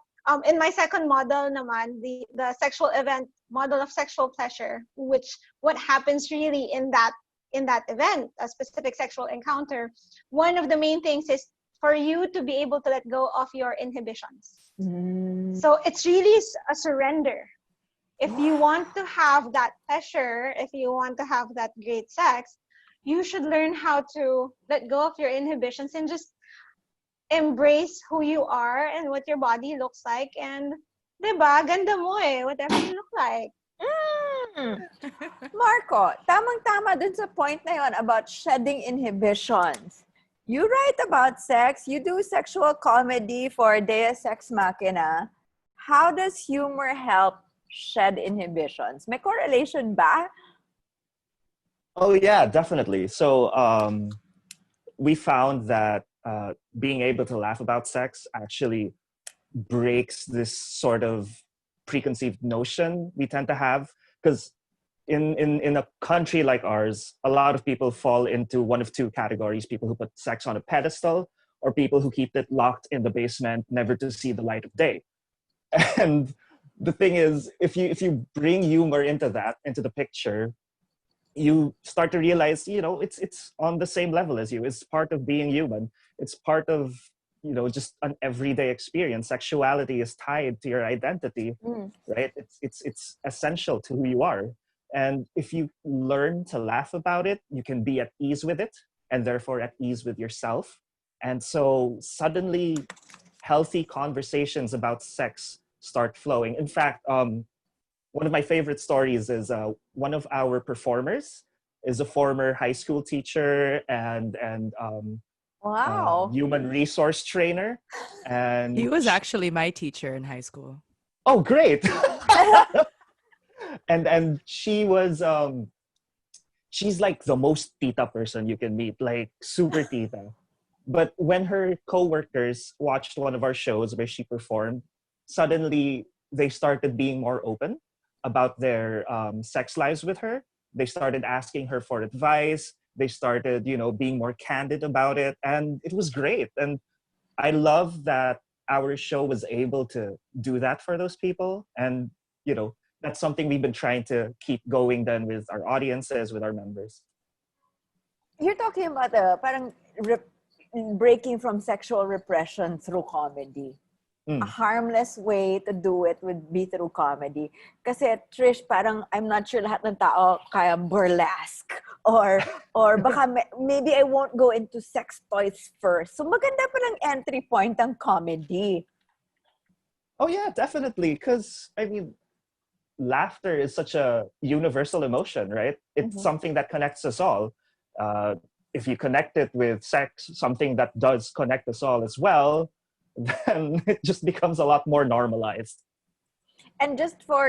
in my second model naman, the sexual event model of sexual pleasure, which what happens really in that event, a specific sexual encounter, one of the main things is for you to be able to let go of your inhibitions. So it's really a surrender. If you want to have that pleasure, if you want to have that great sex, you should learn how to let go of your inhibitions and just embrace who you are and what your body looks like. And, diba, ganda mo eh, whatever you look like. Marco, tamang-tama dun sa point na yon about shedding inhibitions. You write about sex, you do sexual comedy for Deus Ex Machina. How does humor help shed inhibitions? May correlation ba? Oh yeah, definitely. So we found that being able to laugh about sex actually breaks this sort of preconceived notion we tend to have, because in a country like ours, a lot of people fall into one of two categories: people who put sex on a pedestal, or people who keep it locked in the basement, never to see the light of day. And the thing is, if you bring humor into the picture, you start to realize, it's on the same level as you. It's part of being human. It's part of, just an everyday experience. Sexuality is tied to your identity, right? It's essential to who you are. And if you learn to laugh about it, you can be at ease with it, and therefore at ease with yourself. And so suddenly healthy conversations about sex start flowing. In fact, one of my favorite stories is one of our performers is a former high school teacher and Wow. human resource trainer. And He was actually my teacher in high school. Oh, great. and she was she's like the most tita person you can meet, like super tita. But when her coworkers watched one of our shows where she performed, suddenly they started being more open about their sex lives with her. They started asking her for advice. They started, being more candid about it. And it was great. And I love that our show was able to do that for those people. And, that's something we've been trying to keep going then with our audiences, with our members. You're talking about parang breaking from sexual repression through comedy. A harmless way to do it would be through comedy. Kasi Trish, parang I'm not sure lahat ng tao kaya burlesque or baka maybe I won't go into sex toys first. So maganda palang entry point ang comedy. Oh yeah, definitely. Because laughter is such a universal emotion, right? It's something that connects us all. If you connect it with sex, something that does connect us all as well, then it just becomes a lot more normalized. And just for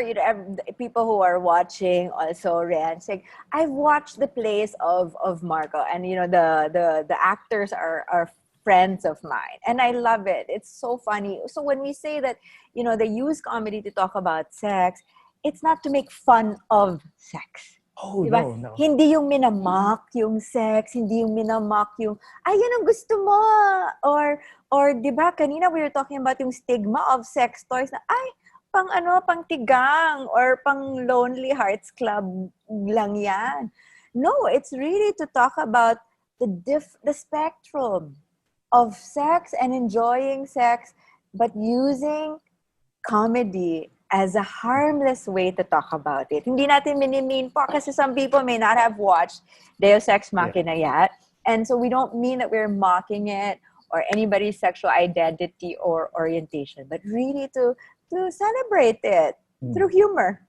people who are watching also, Rian, saying, I've watched the plays of Marco, and the actors are friends of mine, and I love it. It's so funny. So when we say that they use comedy to talk about sex, it's not to make fun of sex. Oh, diba? No. Hindi yung minamock yung sex, hindi yung minamock yung, ay, yun ang gusto mo. Or diba, kanina we were talking about yung stigma of sex toys na, ay, pang tigang or pang Lonely Hearts Club lang yan. No, it's really to talk about the spectrum of sex and enjoying sex, but using comedy as a harmless way to talk about it. Hindi natin minimean po kasi some people may not have watched Deus Ex Machina yet. And so we don't mean that we're mocking it or anybody's sexual identity or orientation, but really to celebrate it through humor.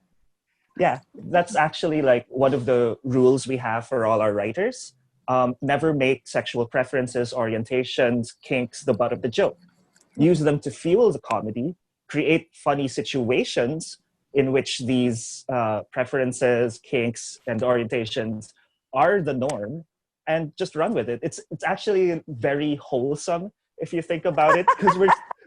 Yeah, that's actually like one of the rules we have for all our writers. Never make sexual preferences, orientations, kinks the butt of the joke. Use them to fuel the comedy. Create funny situations in which these preferences, kinks, and orientations are the norm and just run with it. It's actually very wholesome if you think about it, because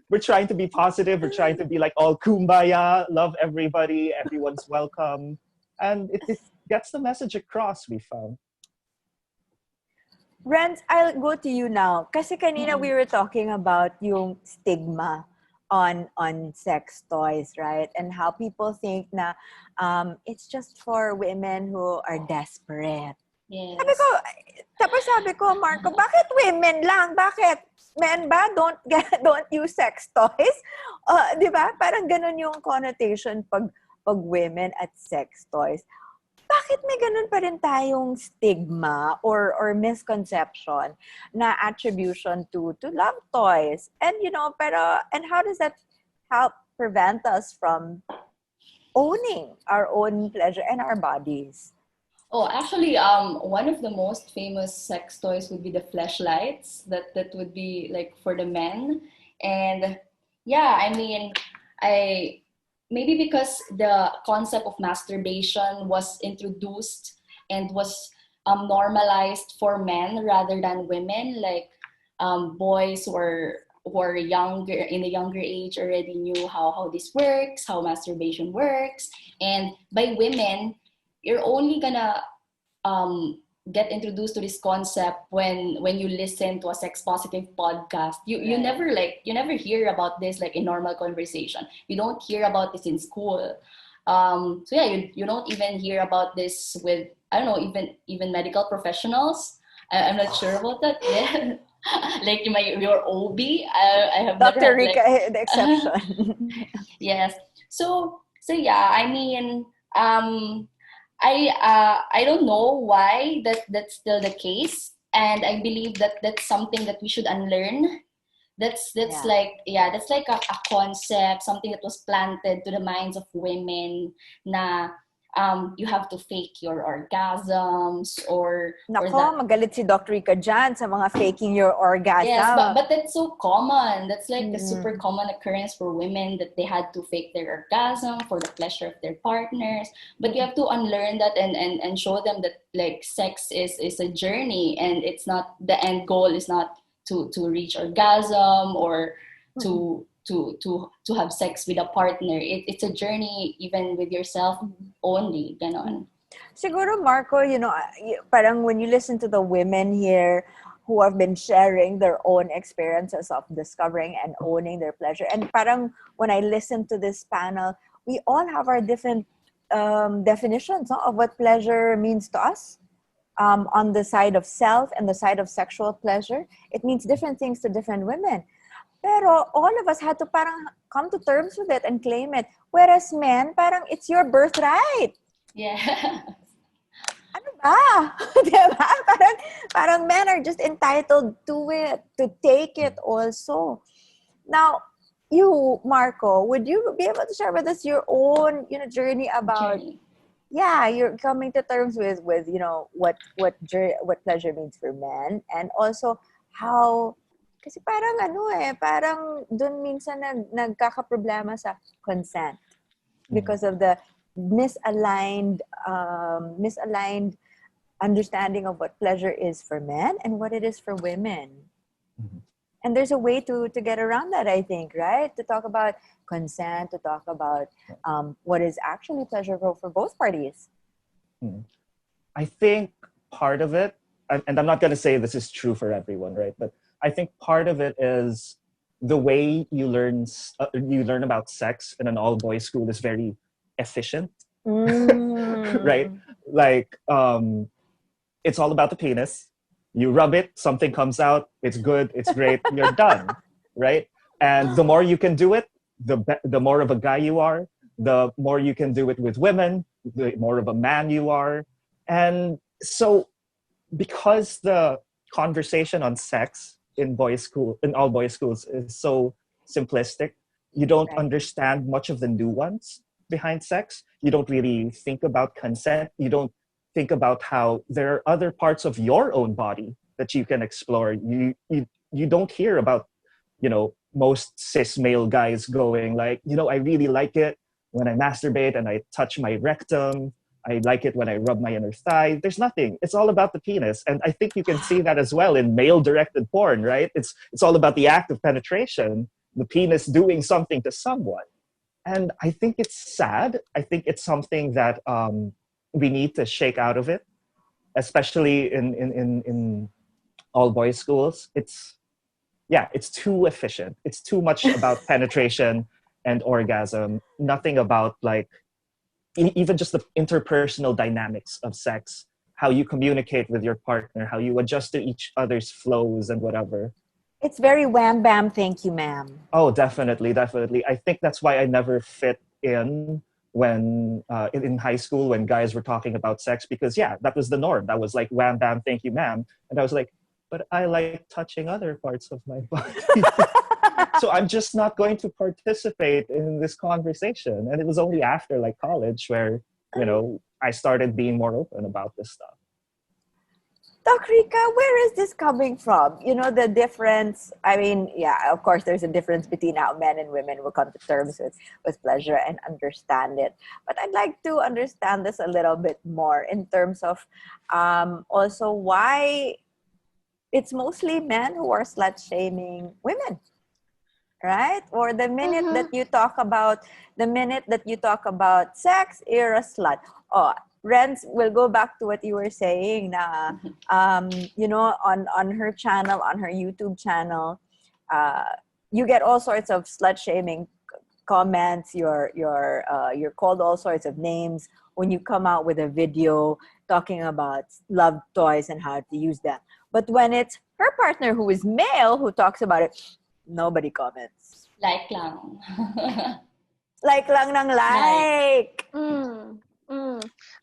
we're trying to be positive. We're trying to be like all kumbaya, love everybody, everyone's welcome, and it gets the message across. We found. Renz, I'll go to you now. Kasi kanina we were talking about yung stigma on sex toys, right? And how people think na it's just for women who are desperate. Yes. Sabi ko, Marco, bakit women lang? Bakit? Men ba? Don't use sex toys? Di ba? Parang ganun yung connotation pag women at sex toys. Bakit may ganun pa rin tayong stigma or misconception na attribution to love toys? And and how does that help prevent us from owning our own pleasure and our bodies? Oh, actually, one of the most famous sex toys would be the fleshlights. That would be like for the men. And yeah, I mean, maybe because the concept of masturbation was introduced and was normalized for men rather than women, like boys who are younger, in a younger age, already knew how this works, how masturbation works. And by women, you're only gonna get introduced to this concept when you listen to a sex positive podcast. You never hear about this like in normal conversation. You don't hear about this in school. So yeah, you don't even hear about this with, I don't know, even medical professionals. I'm not sure about that. Yeah. Like your OB. I have Dr. never had, Rika, the exception. Yes. So yeah, I mean, I don't know why that's still the case, and I believe that that's something that we should unlearn. That's like a concept, something that was planted to the minds of women na you have to fake your orgasms or Nako, magalit si Dr. Rika dyan sa mga faking your orgasm. Yes, but that's so common. That's like a super common occurrence for women, that they had to fake their orgasm for the pleasure of their partners. But you have to unlearn that and show them that like sex is a journey, and it's not, the end goal is not to reach orgasm or to have sex with a partner. It's a journey even with yourself only. Ganon. Siguro, Marco, parang when you listen to the women here who have been sharing their own experiences of discovering and owning their pleasure, and parang when I listen to this panel, we all have our different definitions of what pleasure means to us. On the side of self and the side of sexual pleasure, it means different things to different women. Pero all of us had to parang come to terms with it and claim it. Whereas men, parang it's your birthright. Yeah. Ano ba? Diba? Parang men are just entitled to it, to take it also. Now, you, Marco, would you be able to share with us your own, journey about... Yeah, you're coming to terms with what pleasure means for men, and also how, kasi parang dun minsan nagkakaproblema sa consent because of the misaligned understanding of what pleasure is for men and what it is for women. Mm-hmm. And there's a way to get around that, I think, right? To talk about consent, to talk about what is actually pleasurable for both parties. I think part of it, and I'm not going to say this is true for everyone, right? But I think part of it is the way you learn about sex in an all-boys school is very efficient, right? Like, it's all about the penis. You rub it, something comes out, it's good, it's great, you're done, right? And the more you can do it, the more of a guy you are, the more you can do it with women, the more of a man you are. And so because the conversation on sex in all boys schools is so simplistic, you don't understand much of the nuance behind sex. You don't really think about consent. You don't think about how there are other parts of your own body that you can explore. You don't hear about, most cis male guys going like, I really like it when I masturbate and I touch my rectum, I like it when I rub my inner thigh. There's nothing. It's all about the penis. And I think you can see that as well in male-directed porn, right? It's all about the act of penetration, the penis doing something to someone. And I think it's sad. I think it's something that we need to shake out of it, especially in all boys schools. It's too efficient. It's too much about penetration and orgasm. Nothing about like even just the interpersonal dynamics of sex, how you communicate with your partner, how you adjust to each other's flows and whatever. It's very wham bam, thank you, ma'am. Oh, definitely. I think that's why I never fit in when in high school when guys were talking about sex, because that was the norm. That was like wham bam, thank you, ma'am. And I was like, but I like touching other parts of my body. So I'm just not going to participate in this conversation. And it was only after like college where, I started being more open about this stuff. Doc Rica, where is this coming from? The difference. I mean, of course, there's a difference between how men and women will come to terms with pleasure and understand it. But I'd like to understand this a little bit more in terms of also why it's mostly men who are slut-shaming women, right? Or the minute that you talk about sex, you're a slut. Oh, Renz, we'll go back to what you were saying na, on her channel, on her YouTube channel, you get all sorts of slut-shaming comments. You're called all sorts of names when you come out with a video talking about love toys and how to use them. But when it's her partner who is male who talks about it, nobody comments. Like lang. Like lang ng like.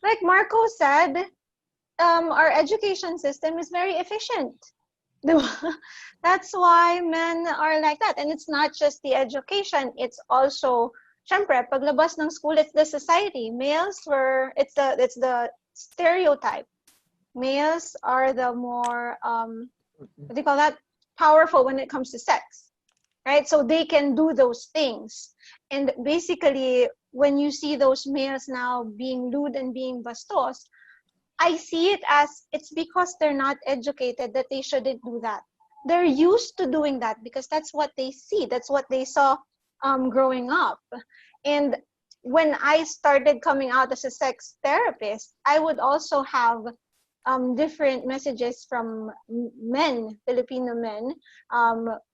Like Marco said, our education system is very efficient. That's why men are like that. And it's not just the education, it's also, syempre, paglabas ng school, it's the society. It's the stereotype. Males are the more, what do you call that? Powerful when it comes to sex, right? So they can do those things. And basically, when you see those males now being lewd and being bastos, I see it as it's because they're not educated that they shouldn't do that. They're used to doing that because that's what they see. That's what they saw growing up. And when I started coming out as a sex therapist, I would also have different messages from men, Filipino men,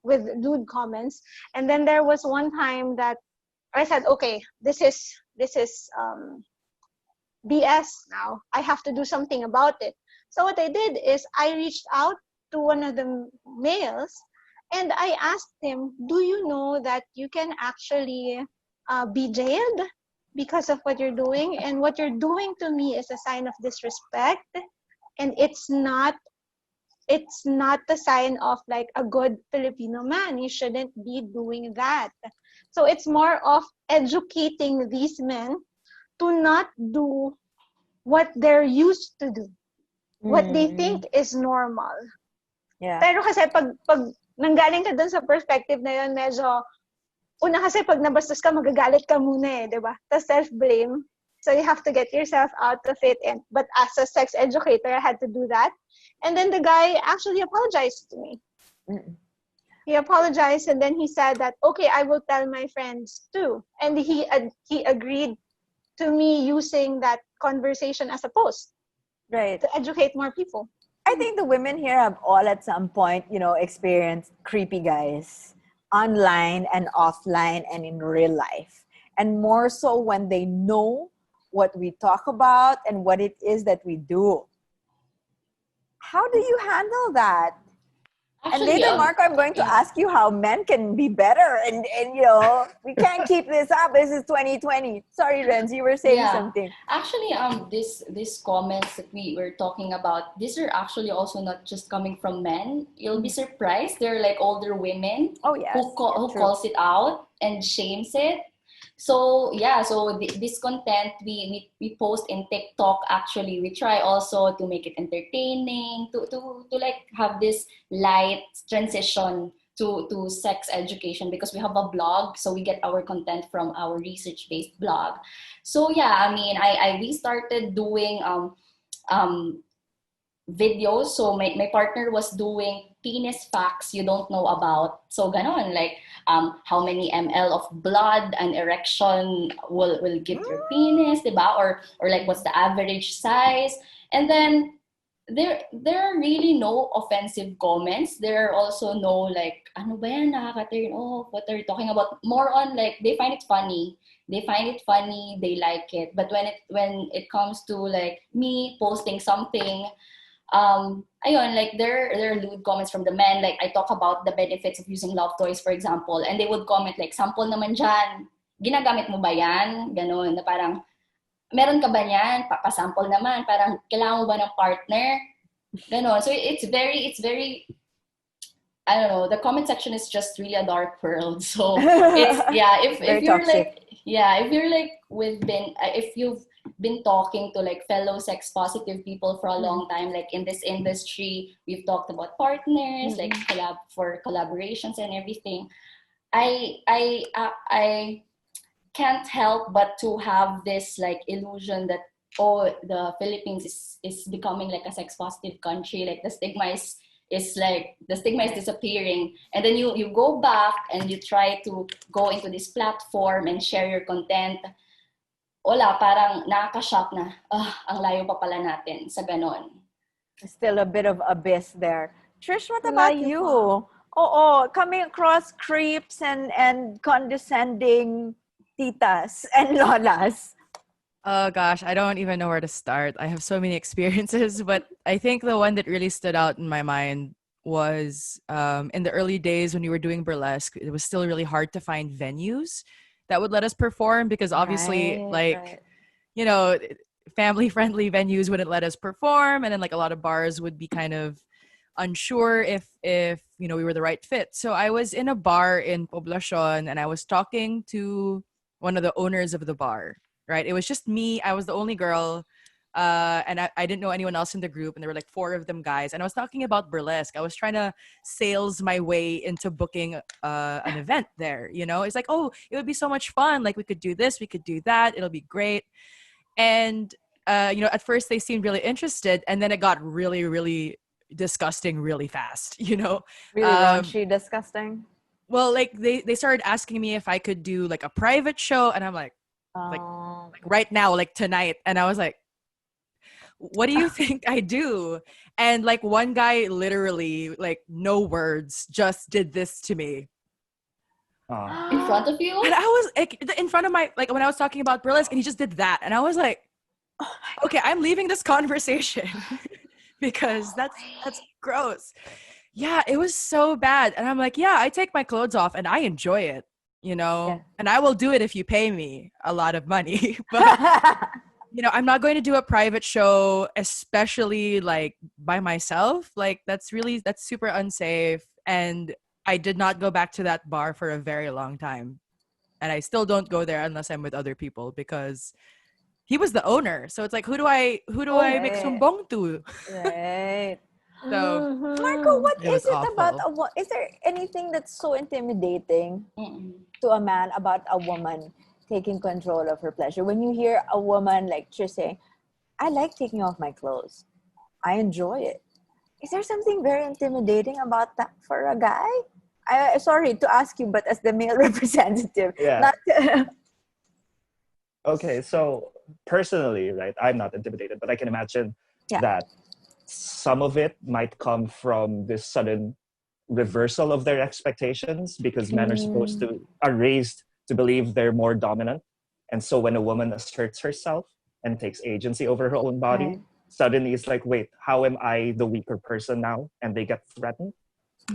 with lewd comments. And then there was one time that I said, okay, this is BS now. I have to do something about it. So what I did is I reached out to one of the males and I asked him, do you know that you can actually be jailed because of what you're doing? And what you're doing to me is a sign of disrespect. And it's not the sign of like a good Filipino man. You shouldn't be doing that. So it's more of educating these men to not do what they're used to do, what they think is normal. Yeah. Pero kasi pag nanggaling ka dun sa perspective na yun, medyo, una kasi pag nabastos ka, magagalit ka muna eh, di ba? Tapos self-blame. So you have to get yourself out of it. But as a sex educator, I had to do that. And then the guy actually apologized to me. He apologized and then he said that, okay, I will tell my friends too. And he agreed to me using that conversation as a post. Right. To educate more people. I think the women here have all at some point, experienced creepy guys online and offline and in real life. And more so when they know what we talk about and what it is that we do. How do you handle that? Actually, and later, Marco, I'm going to ask you how men can be better. And we can't keep this up. This is 2020. Sorry, Renz, you were saying something. Actually, these comments that we were talking about, these are actually also not just coming from men. You'll be surprised. They're like older women who calls it out and shames it. So this content we post in TikTok. Actually, we try also to make it entertaining, to like have this light transition to sex education because we have a blog, so we get our content from our research-based blog. So yeah, I mean, we started doing videos. So my partner was doing penis facts you don't know about. So ganon, like how many ml of blood an erection will give your penis, diba? Or like what's the average size. And then there are really no offensive comments. There are also no like, ano ba yan, nakaka-turn off, what are you talking about? More on like, they find it funny. They find it funny, they like it. But when it comes to like me posting something, ayun, like there are lewd comments from the men. Like I talk about the benefits of using love toys, for example, and they would comment like, sample naman dyan, ginagamit mo ba yan? Ganon, na parang, meron ka ba niyan? Pasample naman, parang kailangan mo ba ng partner? Ganon. So it's very, I don't know, the comment section is just really a dark world. So it's, yeah, if you're toxic. Like, yeah, if you're like, if you've been talking to like fellow sex positive people for a long time, like in this industry, we've talked about partners, like for collaborations and everything. I can't help but to have this like illusion that, oh, the Philippines is becoming like a sex positive country, like the stigma is disappearing. And then you go back and you try to go into this platform and share your content. Wala, parang nakaka-shock na, ang layo pa pala natin sa ganon. Still a bit of abyss there. Trish, what about you? Coming across creeps and condescending titas and lolas. Oh gosh, I don't even know where to start. I have so many experiences, but I think the one that really stood out in my mind was in the early days when we were doing burlesque. It was still really hard to find venues that would let us perform because obviously, you know, family-friendly venues wouldn't let us perform, and then like a lot of bars would be kind of unsure if you know we were the right fit. So I was in a bar in Poblacion, and I was talking to one of the owners of the bar. Right, it was just me. I was the only girl, and I didn't know anyone else in the group. And there were like 4 of them guys. And I was talking about burlesque. I was trying to sales my way into booking an event there. You know, it's like, oh, it would be so much fun. Like we could do this, we could do that. It'll be great. And you know, at first they seemed really interested, and then it got really, really disgusting really fast. You know, really raunchy, disgusting. Well, like they started asking me if I could do like a private show, and I'm like right now, like tonight. And I was like, what do you think I do? And like one guy literally, like no words, just did this to me. In front of you? And I was like, in front of my, like when I was talking about burlesque, and he just did that. And I was like, okay, I'm leaving this conversation because that's gross. Yeah, it was so bad. And I'm like, yeah, I take my clothes off and I enjoy it. You know, and I will do it if you pay me a lot of money. But, you know, I'm not going to do a private show, especially like by myself. Like that's super unsafe. And I did not go back to that bar for a very long time. And I still don't go there unless I'm with other people because he was the owner. So it's like, who do I make sumbong to? Right. So, Marco, what is it about is there anything that's so intimidating to a man about a woman taking control of her pleasure? When you hear a woman like Trish saying, I like taking off my clothes, I enjoy it. Is there something very intimidating about that for a guy? Sorry to ask you, but as the male representative, Okay, so personally, right, I'm not intimidated, but I can imagine that some of it might come from this sudden reversal of their expectations because men are raised to believe they're more dominant. And so when a woman asserts herself and takes agency over her own body, suddenly it's like, wait, how am I the weaker person now? And they get threatened.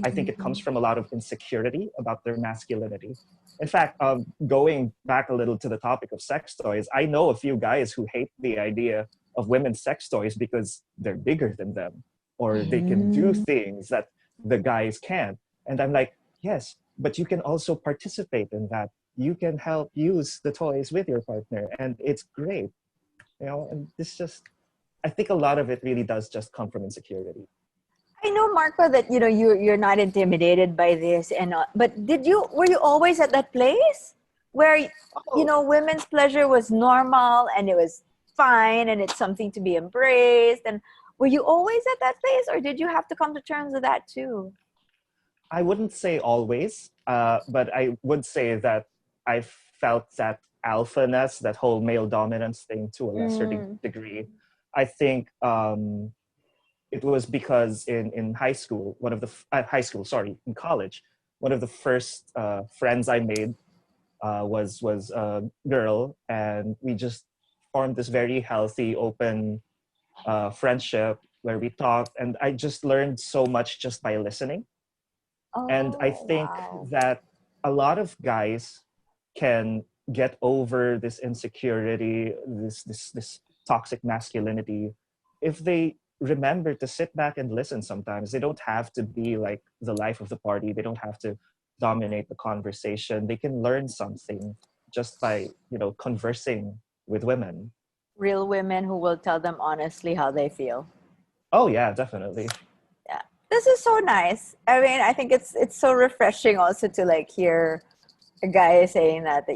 I think it comes from a lot of insecurity about their masculinity. In fact, going back a little to the topic of sex toys, I know a few guys who hate the idea of women's sex toys because they're bigger than them or they can do things that the guys can't. And I'm like, yes, but you can also participate in that. You can help use the toys with your partner and it's great. You know, and this just, I think a lot of it really does just come from insecurity. I know, Marco, that you're not intimidated by this, and but were you always at that place where women's pleasure was normal and it was fine and it's something to be embraced? And were you always at that place, or did you have to come to terms with that too? I wouldn't say always, but I would say that I felt that alphaness, that whole male dominance thing, to a lesser degree. I think it was because in high school, in college, one of the first friends I made was a girl, and we just formed this very healthy, open friendship where we talked, and I just learned so much just by listening. And I think that a lot of guys can get over this insecurity, this toxic masculinity, if they remember to sit back and listen. Sometimes they don't have to be like the life of the party. They don't have to dominate the conversation. They can learn something just by conversing with women. Real women who will tell them honestly how they feel. Oh yeah, definitely. Yeah, this is so nice. I mean, I think it's so refreshing also to like hear a guy saying that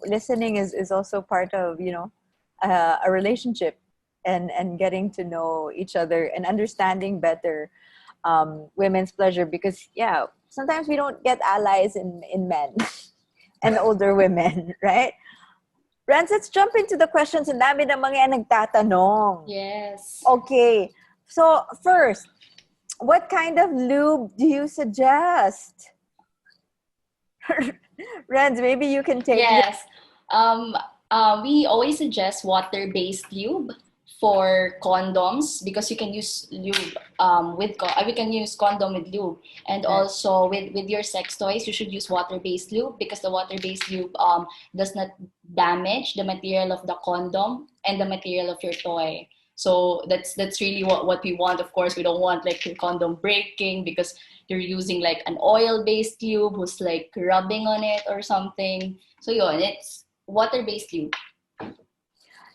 listening is also part of a relationship, and getting to know each other and understanding better women's pleasure, because sometimes we don't get allies in men and older women, right? Rance, let's jump into the questions. Ang dami ng mga nagtatanong. Yes. Okay. So first, what kind of lube do you suggest? Rance, maybe you can take Yes. We always suggest water-based lube for condoms, because you can use lube we can use condom with lube, and also with your sex toys you should use water-based lube, because the water-based lube does not damage the material of the condom and the material of your toy. So that's really what we want. Of course, we don't want like your condom breaking because you're using like an oil-based lube who's like rubbing on it or something. So it's water-based lube.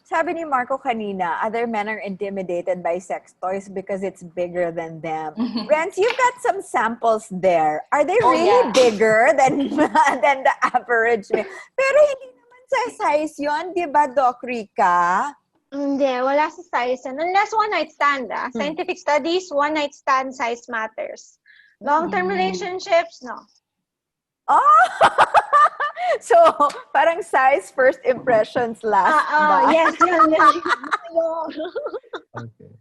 Sabi ni Marco kanina, other men are intimidated by sex toys because it's bigger than them. Rance, you've got some samples there. Are they really bigger than the average man? Pero hindi naman sa size yun, di ba, Doc Rica? Hindi, wala sa size. Unless one-night stand. Scientific studies, one-night stand size matters. Long-term relationships, no. Oh! So, parang size first impressions last. Yes, yun. Okay.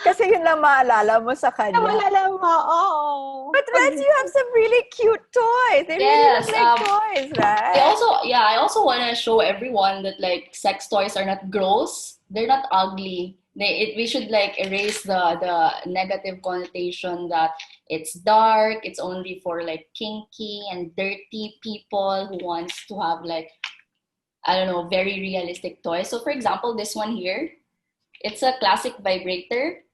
Kasi yun lang maalala mo sa kanya. Maalala mo, oo. But Reds, you have some really cute toys. They really look like toys, right? I also want to show everyone that like sex toys are not gross. They're not ugly. We should like erase the negative connotation that it's dark, it's only for like kinky and dirty people who wants to have like, I don't know, very realistic toys. So for example, this one here, it's a classic vibrator.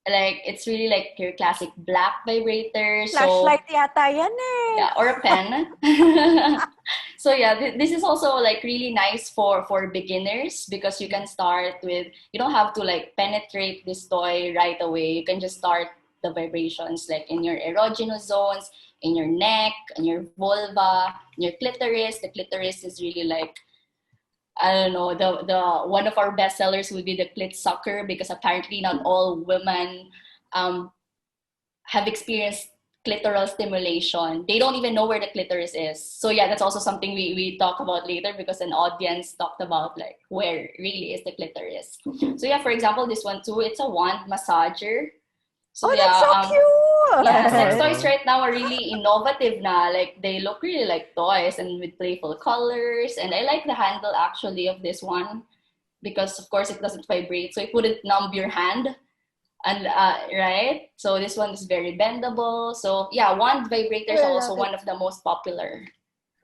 Like, it's really like your classic black vibrator. Flashlight yata yan eh. Yeah, or a pen. So yeah, this is also like really nice for beginners, because you can start with, you don't have to like penetrate this toy right away. You can just start the vibrations like in your erogenous zones, in your neck, in your vulva, in your clitoris. The clitoris is really like, I don't know, the one of our best sellers would be the clit sucker, because apparently not all women have experienced clitoral stimulation. They don't even know where the clitoris is. So yeah, that's also something we talk about later, because an audience talked about like where really is the clitoris. So yeah, for example, this one too, it's a wand massager. So that's so cute! Yeah, sex toys right now are really innovative na. Like, they look really like toys and with playful colors. And I like the handle actually of this one, because of course it doesn't vibrate, so it wouldn't numb your hand. And right, so this one is very bendable. So yeah, wand vibrators are also one of the most popular.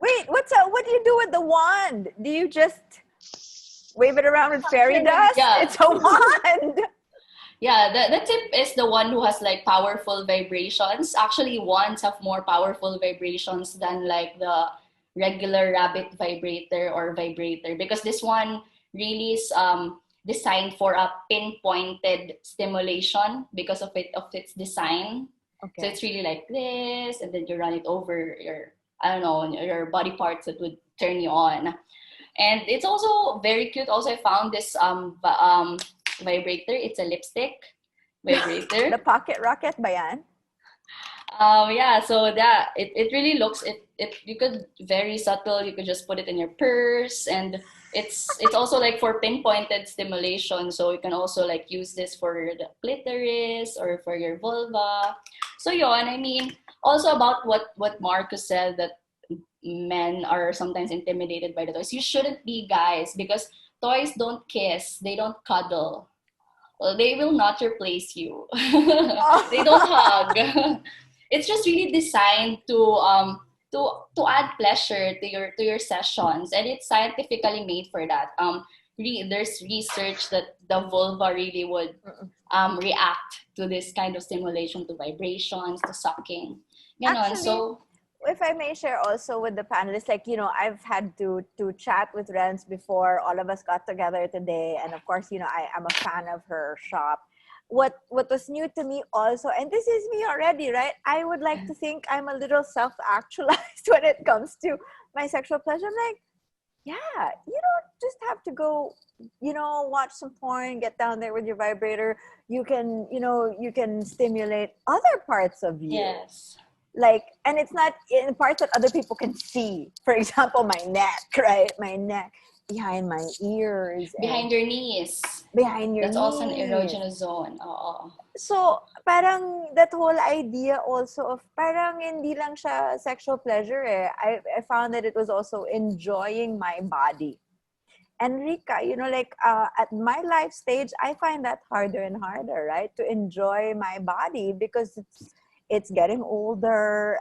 Wait, what do you do with the wand? Do you just wave it around with fairy dust? Yeah. It's a wand. Yeah, the tip is the one who has like powerful vibrations. Actually, wands have more powerful vibrations than like the regular rabbit vibrator or vibrator, because this one really is designed for a pinpointed stimulation because of its design. Okay. So it's really like this, and then you run it over your, I don't know, your body parts that would turn you on. And it's also very cute. Also, I found this vibrator. It's a lipstick vibrator. The pocket rocket ba yan? Yeah, so that it really looks you could very subtle. You could just put it in your purse, and it's also like for pinpointed stimulation. So you can also like use this for the clitoris or for your vulva. So yon, I mean, also about what Marcus said, that men are sometimes intimidated by the toys. You shouldn't be, guys, because toys don't kiss, they don't cuddle. Well, they will not replace you. They don't hug. It's just really designed to add pleasure to your sessions, and it's scientifically made for that. There's research that the vulva really would react to this kind of stimulation, to vibrations, to sucking. Actually, so if I may share also with the panelists, like, I've had to chat with Renz before. All of us got together today, and of course, I'm a fan of her shop. What was new to me also, and this is me already, right? I would like to think I'm a little self-actualized when it comes to my sexual pleasure. I'm like, yeah, you don't just have to go, watch some porn, get down there with your vibrator. You can, you can stimulate other parts of you. yes. Like, and it's not in parts that other people can see. For example, my neck, right? My neck, behind my ears. Behind your knees. Behind your That's knees. also an erogenous zone. So, parang that whole idea also of parang hindi lang siya sexual pleasure eh. I found that it was also enjoying my body. And Rika, at my life stage, I find that harder and harder, right? To enjoy my body because it's getting older,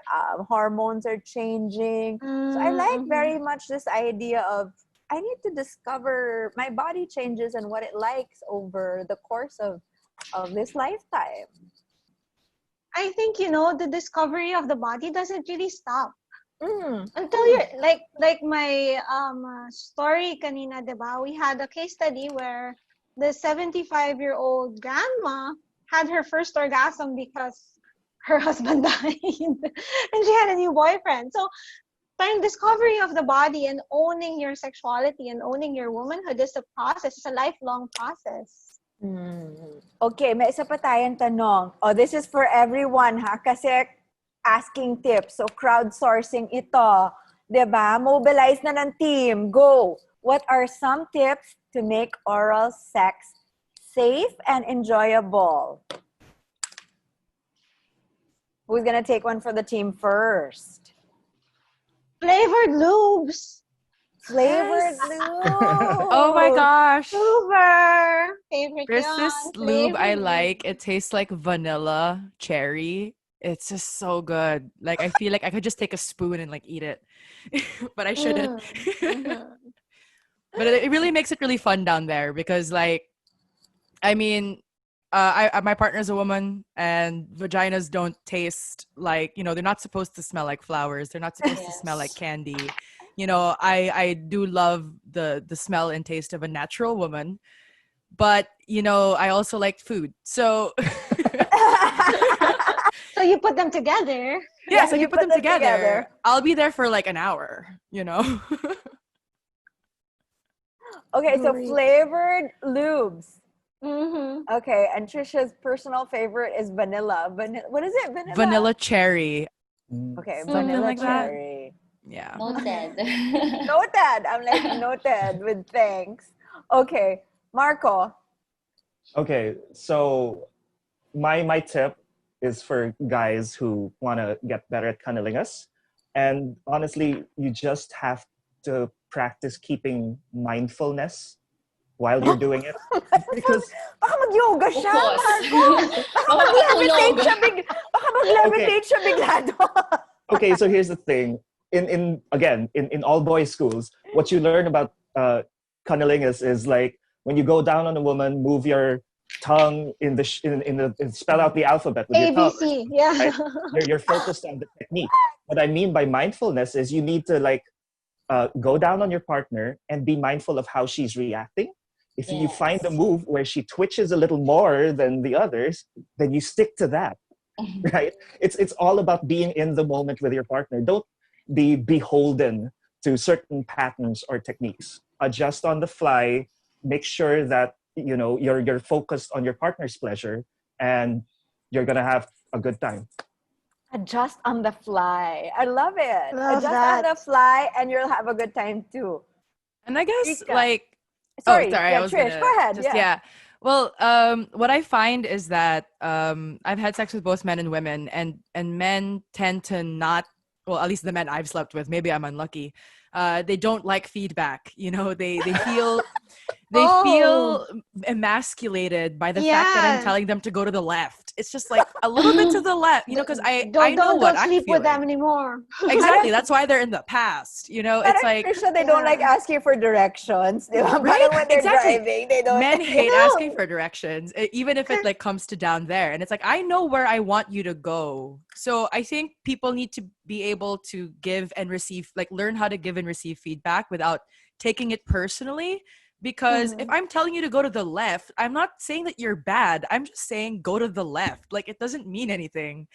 hormones are changing. So I like very much this idea of I need to discover my body changes and what it likes over the course of this lifetime. I think, the discovery of the body doesn't really stop. Until you're like my story kanina, diba? We had a case study where the 75-year-old grandma had her first orgasm because her husband died and she had a new boyfriend. So parang discovery of the body and owning your sexuality and owning your womanhood is a process. It's a lifelong process. Okay, may isa pa tayong tanong. This is for everyone, ha? Kasi asking tips. So crowdsourcing ito. Diba? Mobilize na ng team. Go! What are some tips to make oral sex safe and enjoyable? Who's gonna take one for the team first? Flavored lubes. Flavored lube. Oh my gosh. Super. Favorite There's yun. this lube I Flavored like. It tastes like vanilla cherry. It's just so good. Like, I feel like I could just take a spoon and like eat it. But I shouldn't. But it really makes it really fun down there because, like, I mean, my partner's a woman, and vaginas don't taste like, they're not supposed to smell like flowers. They're not supposed to smell like candy. I do love the smell and taste of a natural woman, but I also like food. So So you put them together. yeah, so you put them together. I'll be there for like an hour, Okay, so flavored lubes. Mm-hmm. Okay, and Trisha's personal favorite is vanilla. What is it? Vanilla cherry. Okay, Something vanilla like that. cherry. Yeah. Noted. Noted. I'm like noted with thanks. Okay, Marco. Okay, so my tip is for guys who want to get better at cunnilingus. And honestly, you just have to practice keeping mindfulness while you're doing it. Because Baka mag-yoga siya, Focus. Marco. Baka mag-levitate siya bigla doon. okay, so here's the thing. In all boys schools, what you learn about cunnilingus is like when you go down on a woman, move your tongue in spell out the alphabet with your tongue. ABC, yeah. Right? You're focused on the technique. What I mean by mindfulness is you need to go down on your partner and be mindful of how she's reacting. If you find a move where she twitches a little more than the others, then you stick to that, right? It's all about being in the moment with your partner. Don't be beholden to certain patterns or techniques. Adjust on the fly. Make sure that you're focused on your partner's pleasure, and you're gonna have a good time. Adjust on the fly. I love it. Love Adjust that. on the fly, and you'll have a good time too. And I guess Rika. like Sorry, I yeah, was Trish, gonna go ahead. just Well, what I find is that I've had sex with both men and women, and men tend to not. Well, at least the men I've slept with. Maybe I'm unlucky. They don't like feedback. They feel they feel emasculated by the fact that I'm telling them to go to the left. It's just like a little bit to the left, because I know what don't I'm sleep with them feeling. anymore. Exactly. That's why they're in the past. It's like Trisha, they don't like asking for directions. Di ba? Right? Parang when they're Exactly. driving, they don't. Men hate asking for directions, even if it like comes to down there. And it's like, I know where I want you to go. So I think people need to be able to give and receive, like learn how to give and receive feedback without taking it personally. Because if I'm telling you to go to the left, I'm not saying that you're bad. I'm just saying go to the left. Like it doesn't mean anything.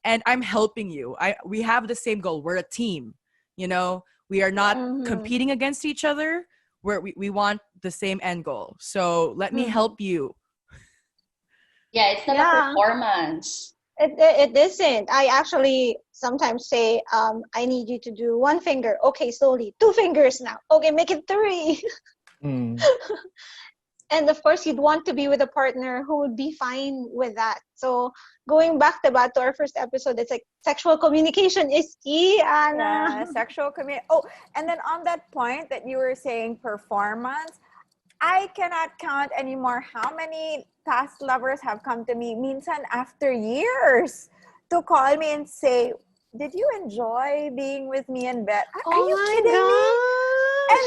And I'm helping you. We have the same goal. We're a team. We are not competing against each other. We want the same end goal. So let me help you. Yeah, it's not a performance. It isn't. I actually sometimes say, I need you to do one finger. Okay, slowly. 2 fingers now. Okay, make it 3. And of course, you'd want to be with a partner who would be fine with that. So going back to our first episode, it's like sexual communication is key, Anna. Yeah, sexual community. Oh, and then on that point that you were saying performance, I cannot count anymore how many past lovers have come to me, minsan after years, to call me and say, did you enjoy being with me in bed? Are you kidding me? And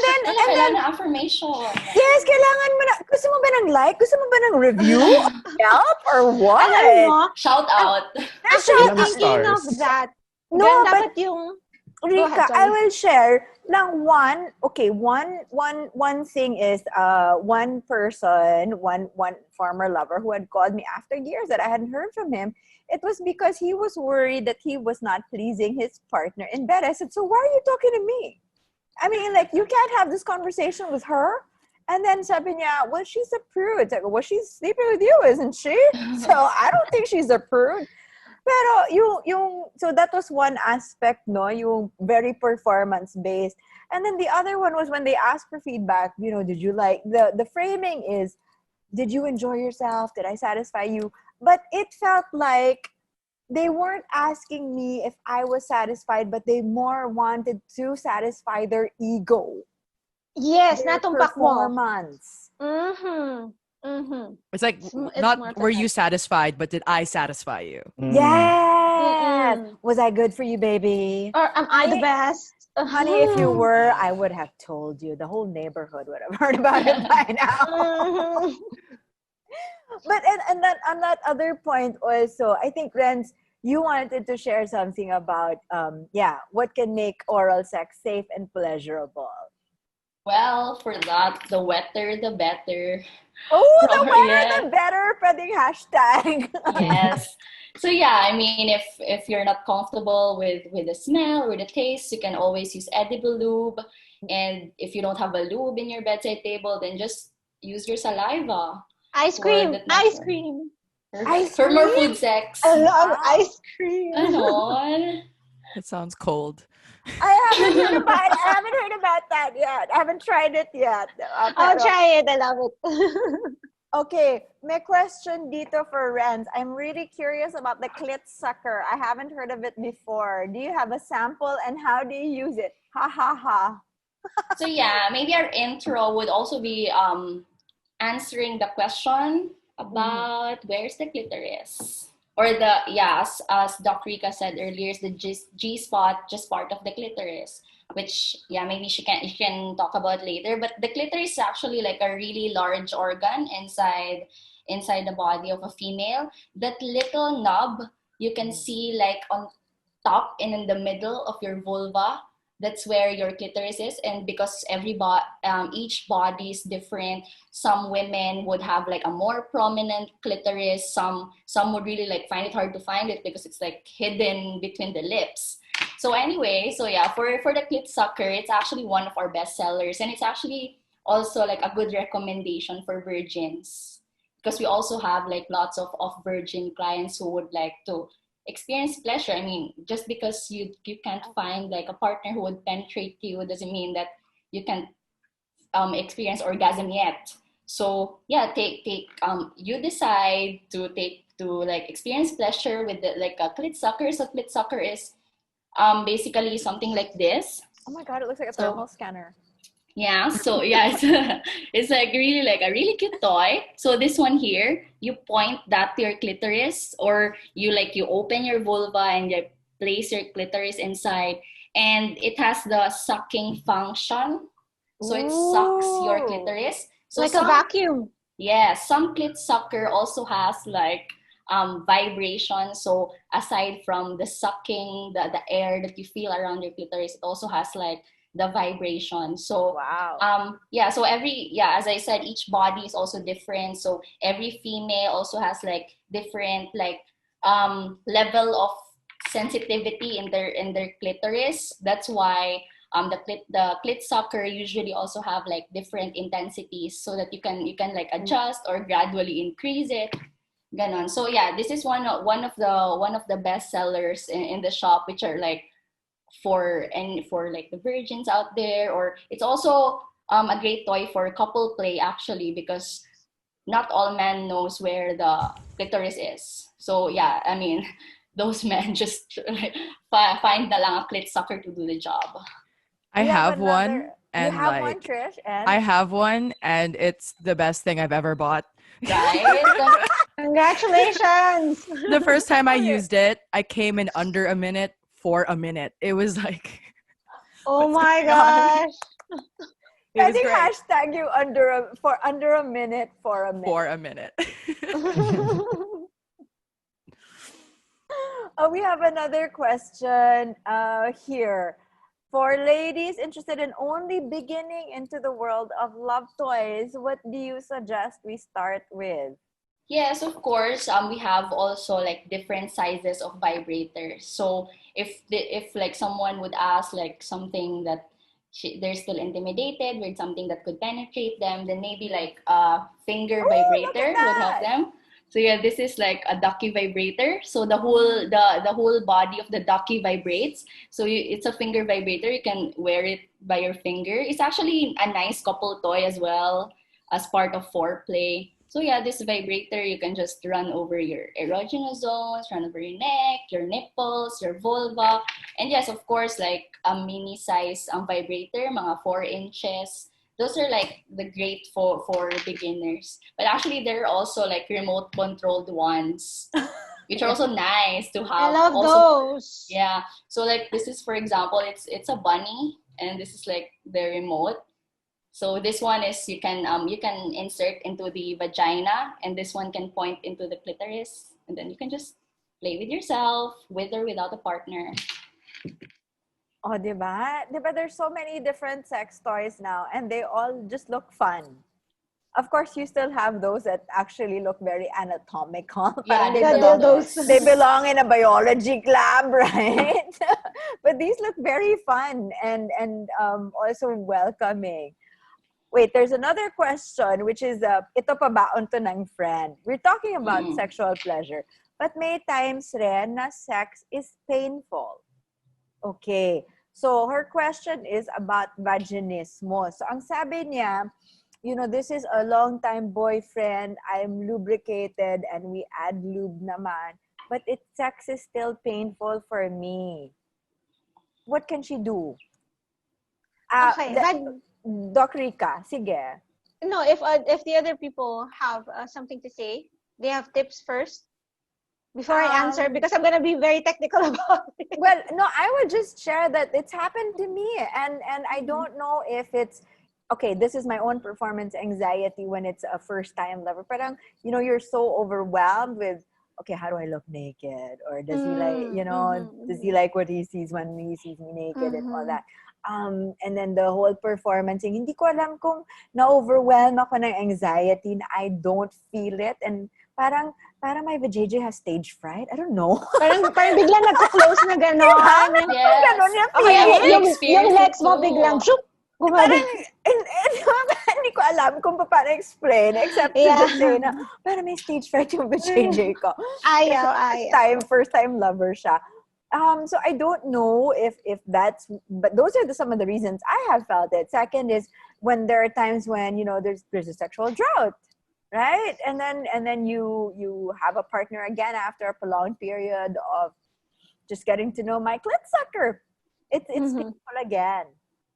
then affirmation. Yes, kailangan mo na. Gusto mo ba ng like? Gusto mo ba ng review? Help? Or what? Alam mo, Shout out. actually, thinking of that, no, dapat but yung... Rika, I will share lang one thing is one person, one former lover who had called me after years that I hadn't heard from him. It was because he was worried that he was not pleasing his partner in bed. I said, so why are you talking to me? I mean, like, you can't have this conversation with her. And then sabi niya, well, she's a prude. Like, well, she's sleeping with you, isn't she? So I don't think she's a prude. Pero so that was one aspect, no? Yung very performance-based. And then the other one was when they asked for feedback, did you like, the framing is, did you enjoy yourself? Did I satisfy you? But it felt like they weren't asking me if I was satisfied, but they more wanted to satisfy their ego. Yes, their natumpak mo. performance. It's like, not were you satisfied, but did I satisfy you? Yes. Was I good for you, baby? Or am I the best? Honey, if you were, I would have told you. The whole neighborhood would have heard about it by now. But and that on that other point also, I think, Renz, you wanted to share something about what can make oral sex safe and pleasurable. Well, for that, the wetter, the better. Oh, the wetter, the better. Pwedeng hashtag. Yes. So yeah, I mean, if you're not comfortable with the smell or the taste, you can always use edible lube. And if you don't have a lube in your bedside table, then just use your saliva. Ice cream. Ice cream. For more food sex. I love ice cream. Ganon. It sounds cold. I haven't heard about that yet. I haven't tried it yet. I'll try it. I love it. Okay, my question dito for Renz. I'm really curious about the clit sucker. I haven't heard of it before. Do you have a sample and how do you use it? Ha ha ha. So yeah, maybe our intro would also be answering the question about where's the clitoris. Or as Dr. Rika said earlier, is the G spot just part of the clitoris, which maybe you can talk about later. But the clitoris is actually like a really large organ inside the body of a female. That little knob you can see like on top and in the middle of your vulva. that's where your clitoris is. And because each body is different, some women would have like a more prominent clitoris. Some would really like find it hard to find it because it's like hidden between the lips. So anyway, so yeah, for the clit sucker, it's actually one of our best sellers, and it's actually also like a good recommendation for virgins, because we also have like lots of virgin clients who would like to experience pleasure. I mean, just because you can't find like a partner who would penetrate you doesn't mean that you can't experience orgasm yet. So yeah, you decide to like experience pleasure with like a clit sucker. So clit sucker is basically something like this. Oh my God, it looks like a thermal scanner. Yeah, so yeah, it's like a really cute toy. So this one here, you point that to your clitoris, or you open your vulva and you place your clitoris inside, and it has the sucking function. So it sucks your clitoris. So like a vacuum. Yeah, some clit sucker also has like vibration. So aside from the sucking, the air that you feel around your clitoris, it also has like the vibration. So wow. So as I said, each body is also different. So every female also has like different like level of sensitivity in their clitoris. That's why the clit sucker usually also have like different intensities, so that you can like adjust or gradually increase it. Ganon. So yeah, this is one of the best sellers in the shop, which are like for like the virgins out there. Or it's also a great toy for couple play, actually, because not all men knows where the clitoris is. So yeah, I mean, those men just find na lang a clit sucker to do the job. I have one, and you have one, Trish, and I have one, and it's the best thing I've ever bought. Right? Congratulations! The first time I used it, I came in under a minute for a minute. It was like, oh my gosh! I think hashtag you under a minute for a minute. For a minute. We have another question here. For ladies interested in only beginning into the world of love toys, what do you suggest we start with? Yes, of course. We have also like different sizes of vibrators. So if like someone would ask like something that they're still intimidated with, something that could penetrate them, then maybe like a finger vibrator would help them. So yeah, this is like a ducky vibrator. So the whole body of the ducky vibrates. So it's a finger vibrator. You can wear it by your finger. It's actually a nice couple toy as well, as part of foreplay. So yeah, this vibrator, you can just run over your erogenous zones, run over your neck, your nipples, your vulva. And yes, of course, like a mini size vibrator, mga 4 inches. Those are like the great for beginners. But actually, there are also like remote controlled ones, which are also nice to have. I love also, those. Yeah. So like this is, for example, it's a bunny, and this is like the remote. So this one is you can insert into the vagina, and this one can point into the clitoris, and then you can just play with yourself, with or without a partner. Oh, diba? Diba there's so many different sex toys now, and they all just look fun. Of course, you still have those that actually look very anatomical. Yeah, they belong in a biology lab, right? But these look very fun and also welcoming. Wait, there's another question, which is, ito pa baon to ng friend. We're talking about sexual pleasure, but may times rin na sex is painful. Okay, so her question is about vaginismus. So ang sabi niya, you know, this is a long-time boyfriend, I'm lubricated and we add lube naman, but sex is still painful for me. What can she do? Okay, Doc Rica, sige. No, if the other people have something to say, they have tips first before I answer, because I'm gonna be very technical about it. Well, no, I would just share that it's happened to me, and I don't know if it's okay. This is my own performance anxiety when it's a first time lover. But you know, you're so overwhelmed with, okay, how do I look naked, or does he like, you know, does he like what he sees when he sees me naked and all that. And then the whole performancing, hindi ko alam kung na-overwhelm ako ng anxiety na I don't feel it. And parang my vajayjay has stage fright. I don't know. Parang biglang nagko-close na gano'n. Yes. Ganon yung Okay, feeling. yung legs mo biglang, shoop, Parang, hindi ko alam kung paano explain, except to just say na, parang may stage fright yung vajayjay ko. Ayaw. First time lover siya. So I don't know if that's, but those are some of the reasons I have felt it. Second is when there are times when, there's a sexual drought, right? And then you have a partner again after a prolonged period of just getting to know my clit sucker. It's painful again.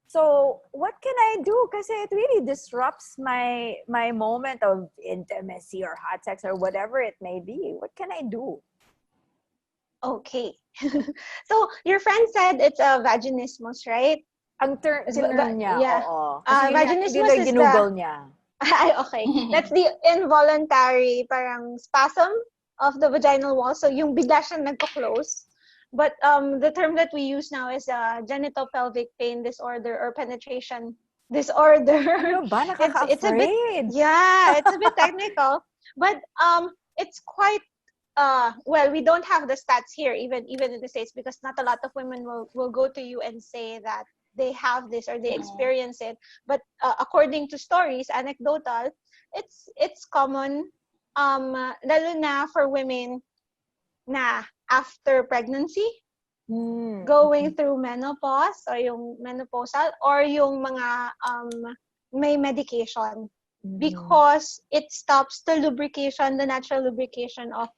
So what can I do? Because it really disrupts my moment of intimacy or hot sex or whatever it may be. What can I do? Okay. So your friend said it's a vaginismus, right? Ang tinurn niya, yeah. oo. Kasi Vaginismus is ginugol niya. Okay. That's the involuntary parang spasm of the vaginal wall. So yung bigla siyang nagko-close. But the term that we use now is genitopelvic pain disorder or penetration disorder. Ano ba? It's a bit, yeah, it's a bit technical. But it's quite, well, we don't have the stats here, even in the States, because not a lot of women will go to you and say that they have this or they experience it. But according to stories, anecdotal, it's common, lalo na for women na after pregnancy, going through menopause or yung menopausal or yung mga may medication because it stops the lubrication, the natural lubrication of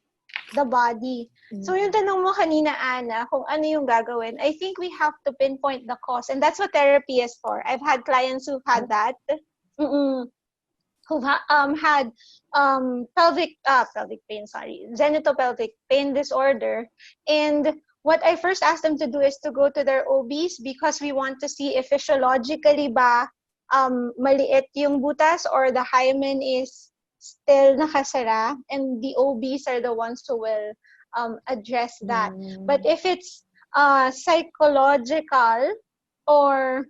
the body. So yung tanong mo kanina, Ana, kung ano yung gagawin, I think we have to pinpoint the cause, and that's what therapy is for. I've had clients who've had that. Who've had pelvic pain, genitopelvic pain disorder. And what I first asked them to do is to go to their OBs because we want to see if physiologically ba maliit yung butas or the hymen is still nakasara, and the OBs are the ones who will address that. But if it's psychological or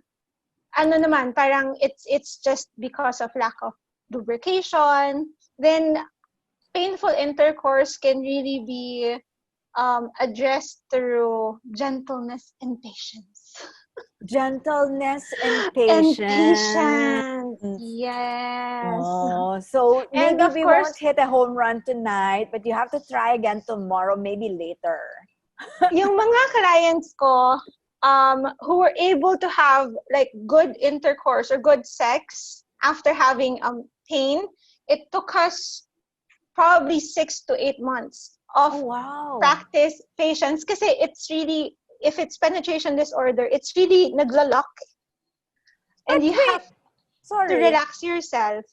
ano naman, parang it's just because of lack of lubrication, then painful intercourse can really be addressed through gentleness and patience. Gentleness and patience. Yes. Oh, so And maybe of we course, won't hit a home run tonight, but you have to try again tomorrow, maybe later. yung mga clients ko who were able to have like good intercourse or good sex after having pain, it took us probably 6 to 8 months of practice, patience, kasi it's really, if it's penetration disorder, it's really naglalok. And you have to relax yourself.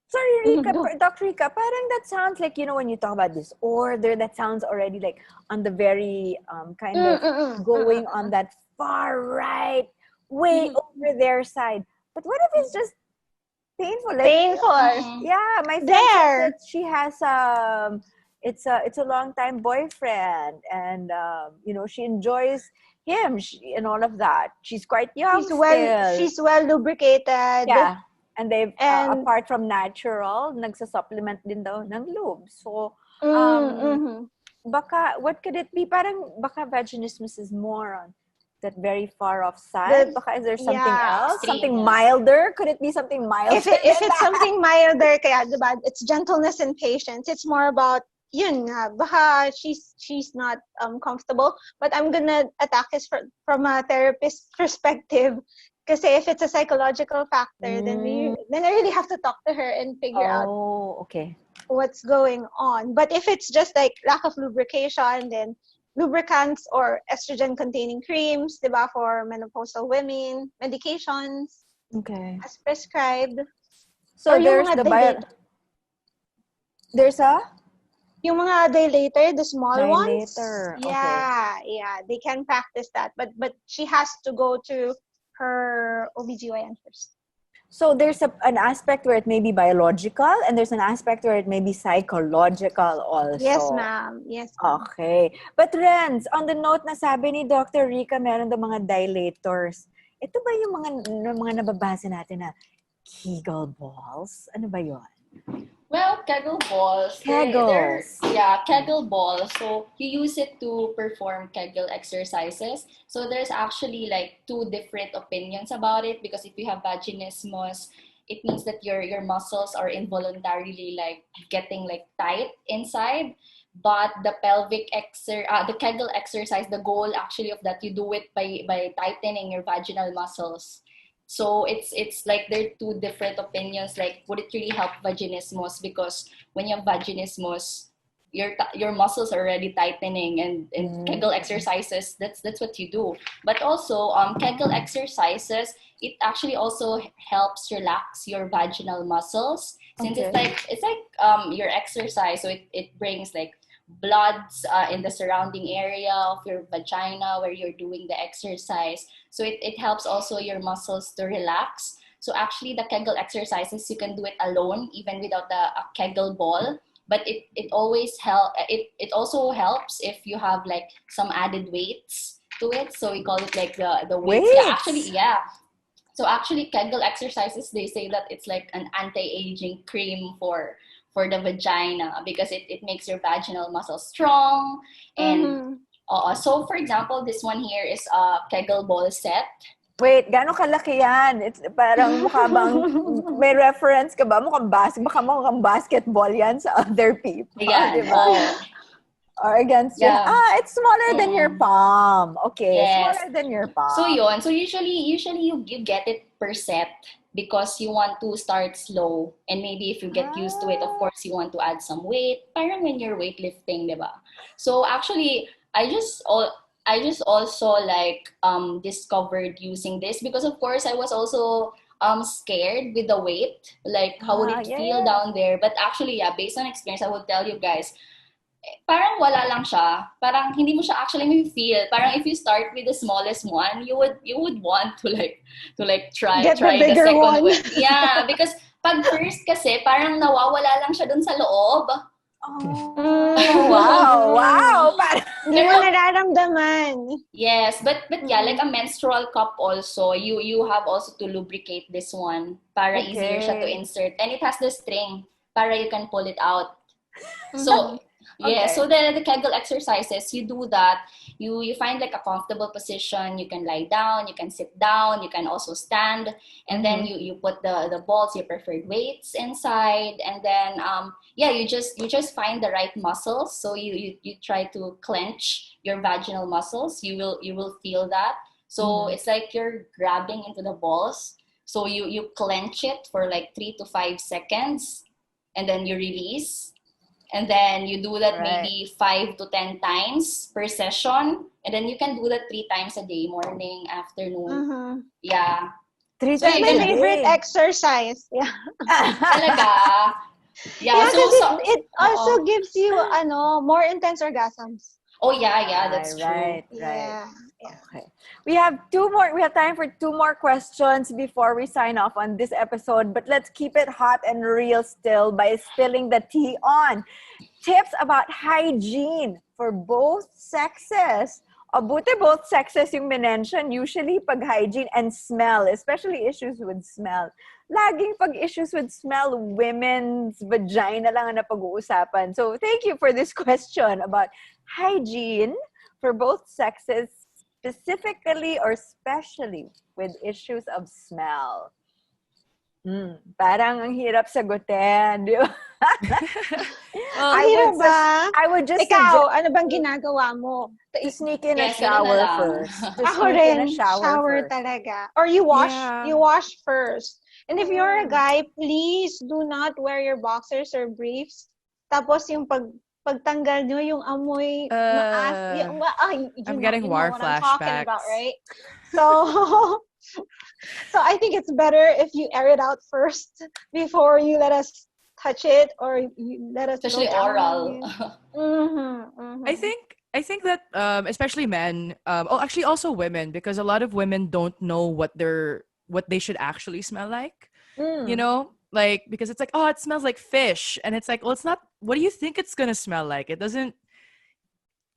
Sorry, Rika, Dr. Rika, parang that sounds like, when you talk about disorder, that sounds already like on the very kind of going on that far right, way over their side. But what if it's just painful? Like, painful. Yeah, my friend said that she has it's a long time boyfriend, and she enjoys him and all of that. She's quite young. She's well lubricated. Yeah. And they've, apart from natural, nagsa-supplement din daw ng lube. So, baka, what could it be? Parang, baka vaginismus is more on that very far off side. Baka is there something else? Extreme, something milder? Could it be something milder? If it's something milder, kaya, diba, it's gentleness and patience. It's more about, yun nga, baka she's not comfortable. But I'm gonna attack this from a therapist perspective. Kasi if it's a psychological factor, then I really have to talk to her and figure out what's going on. But if it's just like lack of lubrication, then lubricants or estrogen-containing creams, diba, for menopausal women, medications, as prescribed. So there's there's yung mga dilator, the small ones. Okay. Yeah, they can practice that. But she has to go to her OBGYN first. So there's an aspect where it may be biological and there's an aspect where it may be psychological also. Yes, ma'am. Yes, ma'am. Okay. But Renz, on the note na sabi ni Dr. Rica, meron daw mga dilators. Ito ba yung mga nababasa natin na Kegel balls? Ano ba yun? Well, Kegel balls. Kegels. Kegel balls. So you use it to perform Kegel exercises. So there's actually like two different opinions about it, because if you have vaginismus, it means that your muscles are involuntarily like getting like tight inside. But the the Kegel exercise, the goal actually of that, you do it by tightening your vaginal muscles. So it's like there are two different opinions. Like, would it really help vaginismus? Because when you have vaginismus, your muscles are already tightening, and Kegel exercises, that's what you do. But also Kegel exercises, it actually also helps relax your vaginal muscles, since it's like your exercise. So it brings like bloods in the surrounding area of your vagina where you're doing the exercise. So it helps also your muscles to relax. So actually the Kegel exercises, you can do it alone, even without a Kegel ball. But it also helps if you have like some added weights to it. So we call it like the weights. So actually Kegel exercises, they say that it's like an anti-aging cream for the vagina, because it makes your vaginal muscles strong. And so for example, this one here is a Kegel ball set. Wait, gaano kalaki yan? It's parang mukha bang, may reference ka ba? Mukhang basketball yan sa other people. Yeah. Diba? Or against your, it's smaller than your palm. Okay, yes. Smaller than your palm. So yun, so usually you get it per set, because you want to start slow, and maybe if you get used to it, of course you want to add some weight, parang when you're weightlifting, diba? So actually I just also like discovered using this, because of course I was also scared with the weight, like how would it feel down there. But actually, based on experience, I will tell you guys, parang wala lang siya. Parang hindi mo siya actually may feel. Parang if you start with the smallest one, you would want to try the second one. one. Yeah, because pag first kasi parang nawawala lang siya dun sa loob. Wow. Hindi mo nararamdaman. Yes, but yeah, like a menstrual cup also, you have also to lubricate this one para easier siya to insert, and it has the string para you can pull it out. So so the Kegel exercises, you do that. You find like a comfortable position. You can lie down, you can sit down, you can also stand, and then you put the balls, your preferred weights inside, and then you just find the right muscles. So you try to clench your vaginal muscles. You will feel that. So it's like you're grabbing into the balls. So you clench it for like 3 to 5 seconds, and then you release. And then you do that maybe 5 to 10 times per session. And then you can do that 3 times a day, morning, afternoon. Yeah. 3 That's times my favorite exercise. Yeah. Talaga. Yeah, so it also gives you more intense orgasms. Oh yeah, that's true. Right. Yeah. Okay. We have time for 2 more questions before we sign off on this episode, but let's keep it hot and real still by spilling the tea on tips about hygiene for both sexes. Buti both sexes yung mention. Usually pag hygiene and smell, especially issues with smell. Laging pag issues with smell, women's vagina lang ang napag-uusapan. So thank you for this question about hygiene for both sexes, specifically or especially with issues of smell. Parang ang hirap sagutin, di ba? I would just Ikaw, ano bang ginagawa mo? To sneak in a shower first. Ako rin, shower talaga. Or you wash first. And if you're a guy, please do not wear your boxers or briefs. Tapos yung pagtanggal nyo, yung amoy maas. I'm getting war flashbacks. I'm talking about, right? So I think it's better if you air it out first before you let us touch it, or you let us especially oral. I think that especially men, actually also women, because a lot of women don't know what what they should actually smell like. You know, like, because it's like, oh, it smells like fish, and it's like, well, it's not. What do you think it's gonna smell like? It doesn't.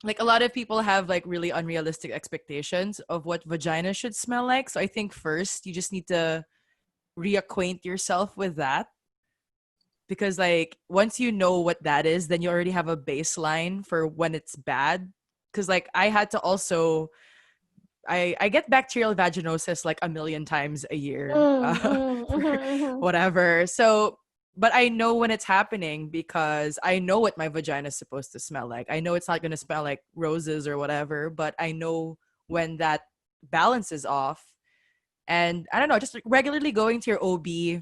Like, a lot of people have like really unrealistic expectations of what vagina should smell like. So I think first you just need to reacquaint yourself with that, because like once you know what that is, then you already have a baseline for when it's bad. Because like I had to also I get bacterial vaginosis like a million times a year, whatever. So, but I know when it's happening because I know what my vagina is supposed to smell like. I know it's not going to smell like roses or whatever, but I know when that balance is off. And I don't know, just regularly going to your OB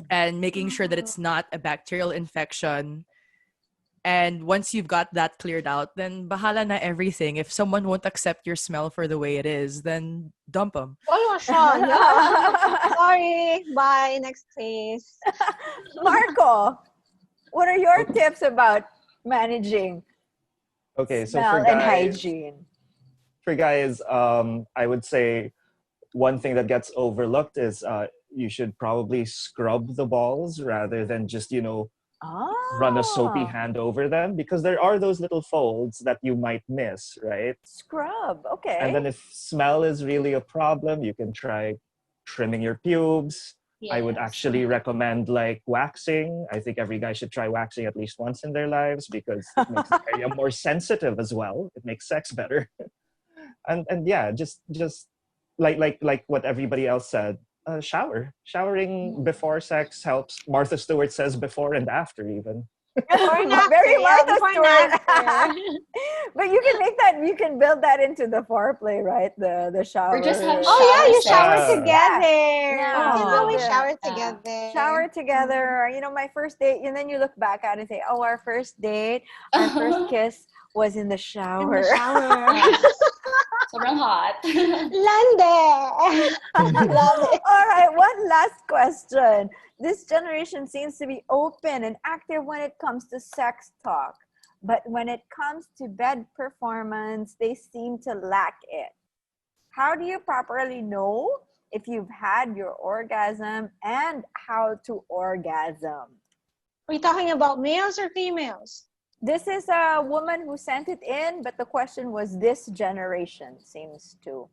and making sure that it's not a bacterial infection. And once you've got that cleared out, then bahala na everything. If someone won't accept your smell for the way it is, then dump them. Oh, Sean. Yeah. Sorry. Bye. Next, please. Marco, what are your tips about managing Okay, so smell for and guys, hygiene? I would say one thing that gets overlooked is you should probably scrub the balls rather than just, run a soapy hand over them, because there are those little folds that you might miss, right? Scrub, okay. And then if smell is really a problem, you can try trimming your pubes. Yes. I would actually recommend like waxing. I think every guy should try waxing at least once in their lives, because it makes the area more sensitive as well. It makes sex better. and yeah, just like what everybody else said. Showering before sex helps. Martha Stewart says before and after even. Very Martha Stewart. After. But you can make that, you can build that into the foreplay, right? The shower. Or just have You shower Yeah. together. Yeah. You can always Yeah. shower Yeah. together. Shower together. My first date, and then you look back at it and say, oh, our first date, our first kiss was in the In shower. the shower. Yeah. Sobrang hot. Lande. Love it. All right, one last question. This generation seems to be open and active when it comes to sex talk, but when it comes to bed performance, they seem to lack it. How do you properly know if you've had your orgasm and how to orgasm? Are you talking about males or females? This is a woman who sent it in, but the question was this generation seems to.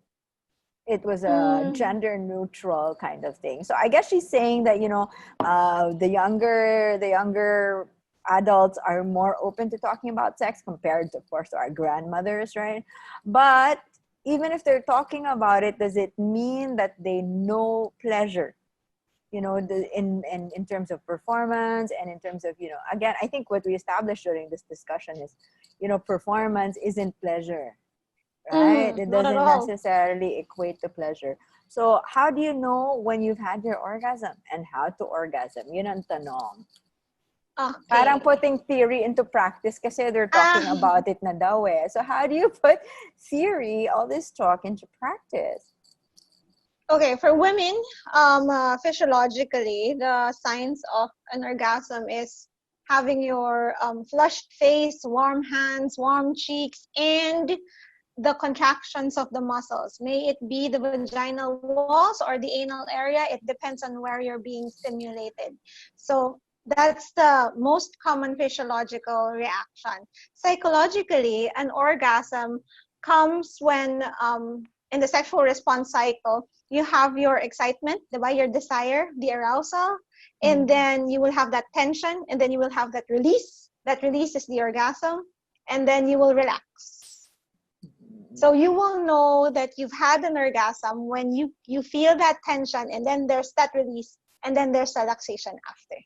It was a gender neutral kind of thing. So I guess she's saying that, the younger adults are more open to talking about sex compared to, of course, our grandmothers, right? But even if they're talking about it, does it mean that they know pleasure? In terms of performance and in terms of, again, I think what we established during this discussion is, performance isn't pleasure, right? It not at doesn't all. necessarily equate to pleasure. So how do you know when you've had your orgasm and how to orgasm? Yun ang tanong. Okay. Parang putting theory into practice kasi they're talking about it na daw eh. So how do you put theory, all this talk, into practice? Okay, for women, physiologically, the signs of an orgasm is having your flushed face, warm hands, warm cheeks, and the contractions of the muscles. May it be the vaginal walls or the anal area. It depends on where you're being stimulated. So that's the most common physiological reaction. Psychologically, an orgasm comes when in the sexual response cycle, you have your excitement, your desire, the arousal, and then you will have that tension, and then you will have that release. That release is the orgasm, and then you will relax. So you will know that you've had an orgasm when you feel that tension, and then there's that release, and then there's relaxation after.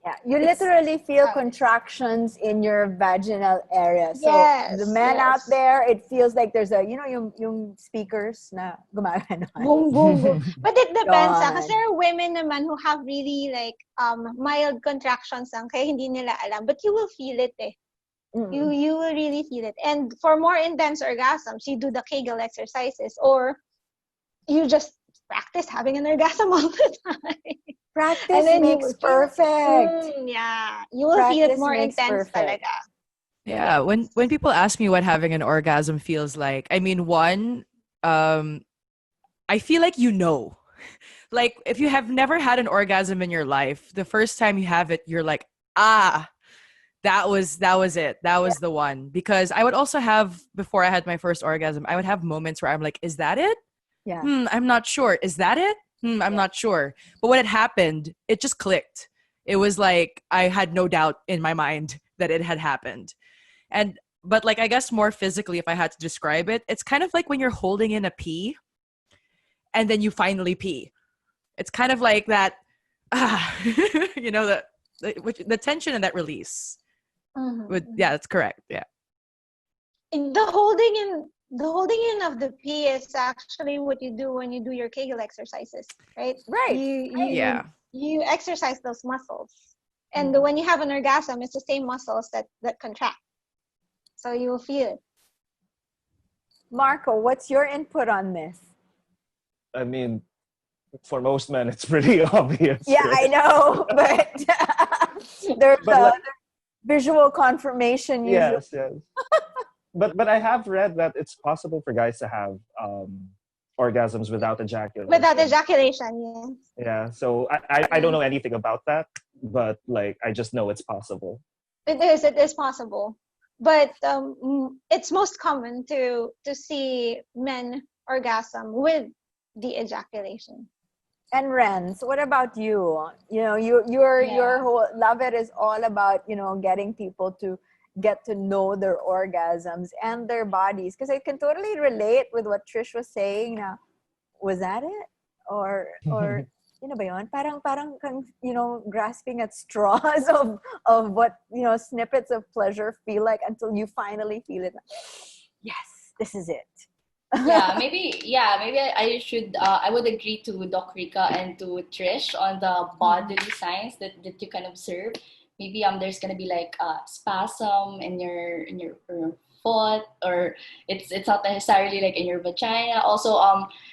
Yeah, you literally feel contractions in your vaginal area. So the men out there, it feels like there's a, yung speakers na gumagano. Boom, boom, boom. But it depends. Kasi there are women naman who have really like mild contractions lang kaya hindi nila alam. But you will feel it eh. You will really feel it. And for more intense orgasms, you do the Kegel exercises or you just practice having an orgasm all the time. Practice makes perfect. Yeah. You will feel it more intense talaga. Yeah. When people ask me what having an orgasm feels like, I mean, one, I feel like Like if you have never had an orgasm in your life, the first time you have it, you're like, ah, that was it. That was the one. Because I would also have, before I had my first orgasm, I would have moments where I'm like, is that it? Yeah. I'm not sure. Is that it? I'm not sure. But when it happened, it just clicked. It was like I had no doubt in my mind that it had happened. But like I guess more physically, if I had to describe it, it's kind of like when you're holding in a pee and then you finally pee. It's kind of like that, you know, the tension and that release. Yeah, that's correct. Yeah. The holding in of the pee is actually what you do when you do your Kegel exercises, right? Right. You exercise those muscles, and when you have an orgasm, it's the same muscles that contract, so you will feel it. Marco, what's your input on this? I mean, for most men, it's pretty obvious. Yeah, right? I know, but there's visual confirmation usually. Yes. But I have read that it's possible for guys to have orgasms without ejaculation. Without ejaculation, yes. Yeah, so I don't know anything about that, but like I just know it's possible. It is possible, but it's most common to see men orgasm with the ejaculation. And Renz, what about you? You know, your whole Love It is all about, you know, getting people to get to know their orgasms and their bodies. Because I can totally relate with what Trish was saying. Now, was that it? Or you know ba yun? Parang kang, you know, grasping at straws of what, you know, snippets of pleasure feel like until you finally feel it. Yes, this is it. Maybe I should I would agree to Doc Rica and to Trish on the bodily signs that you can observe. Maybe there's gonna be like a spasm in your foot, or it's not necessarily like in your vagina. Also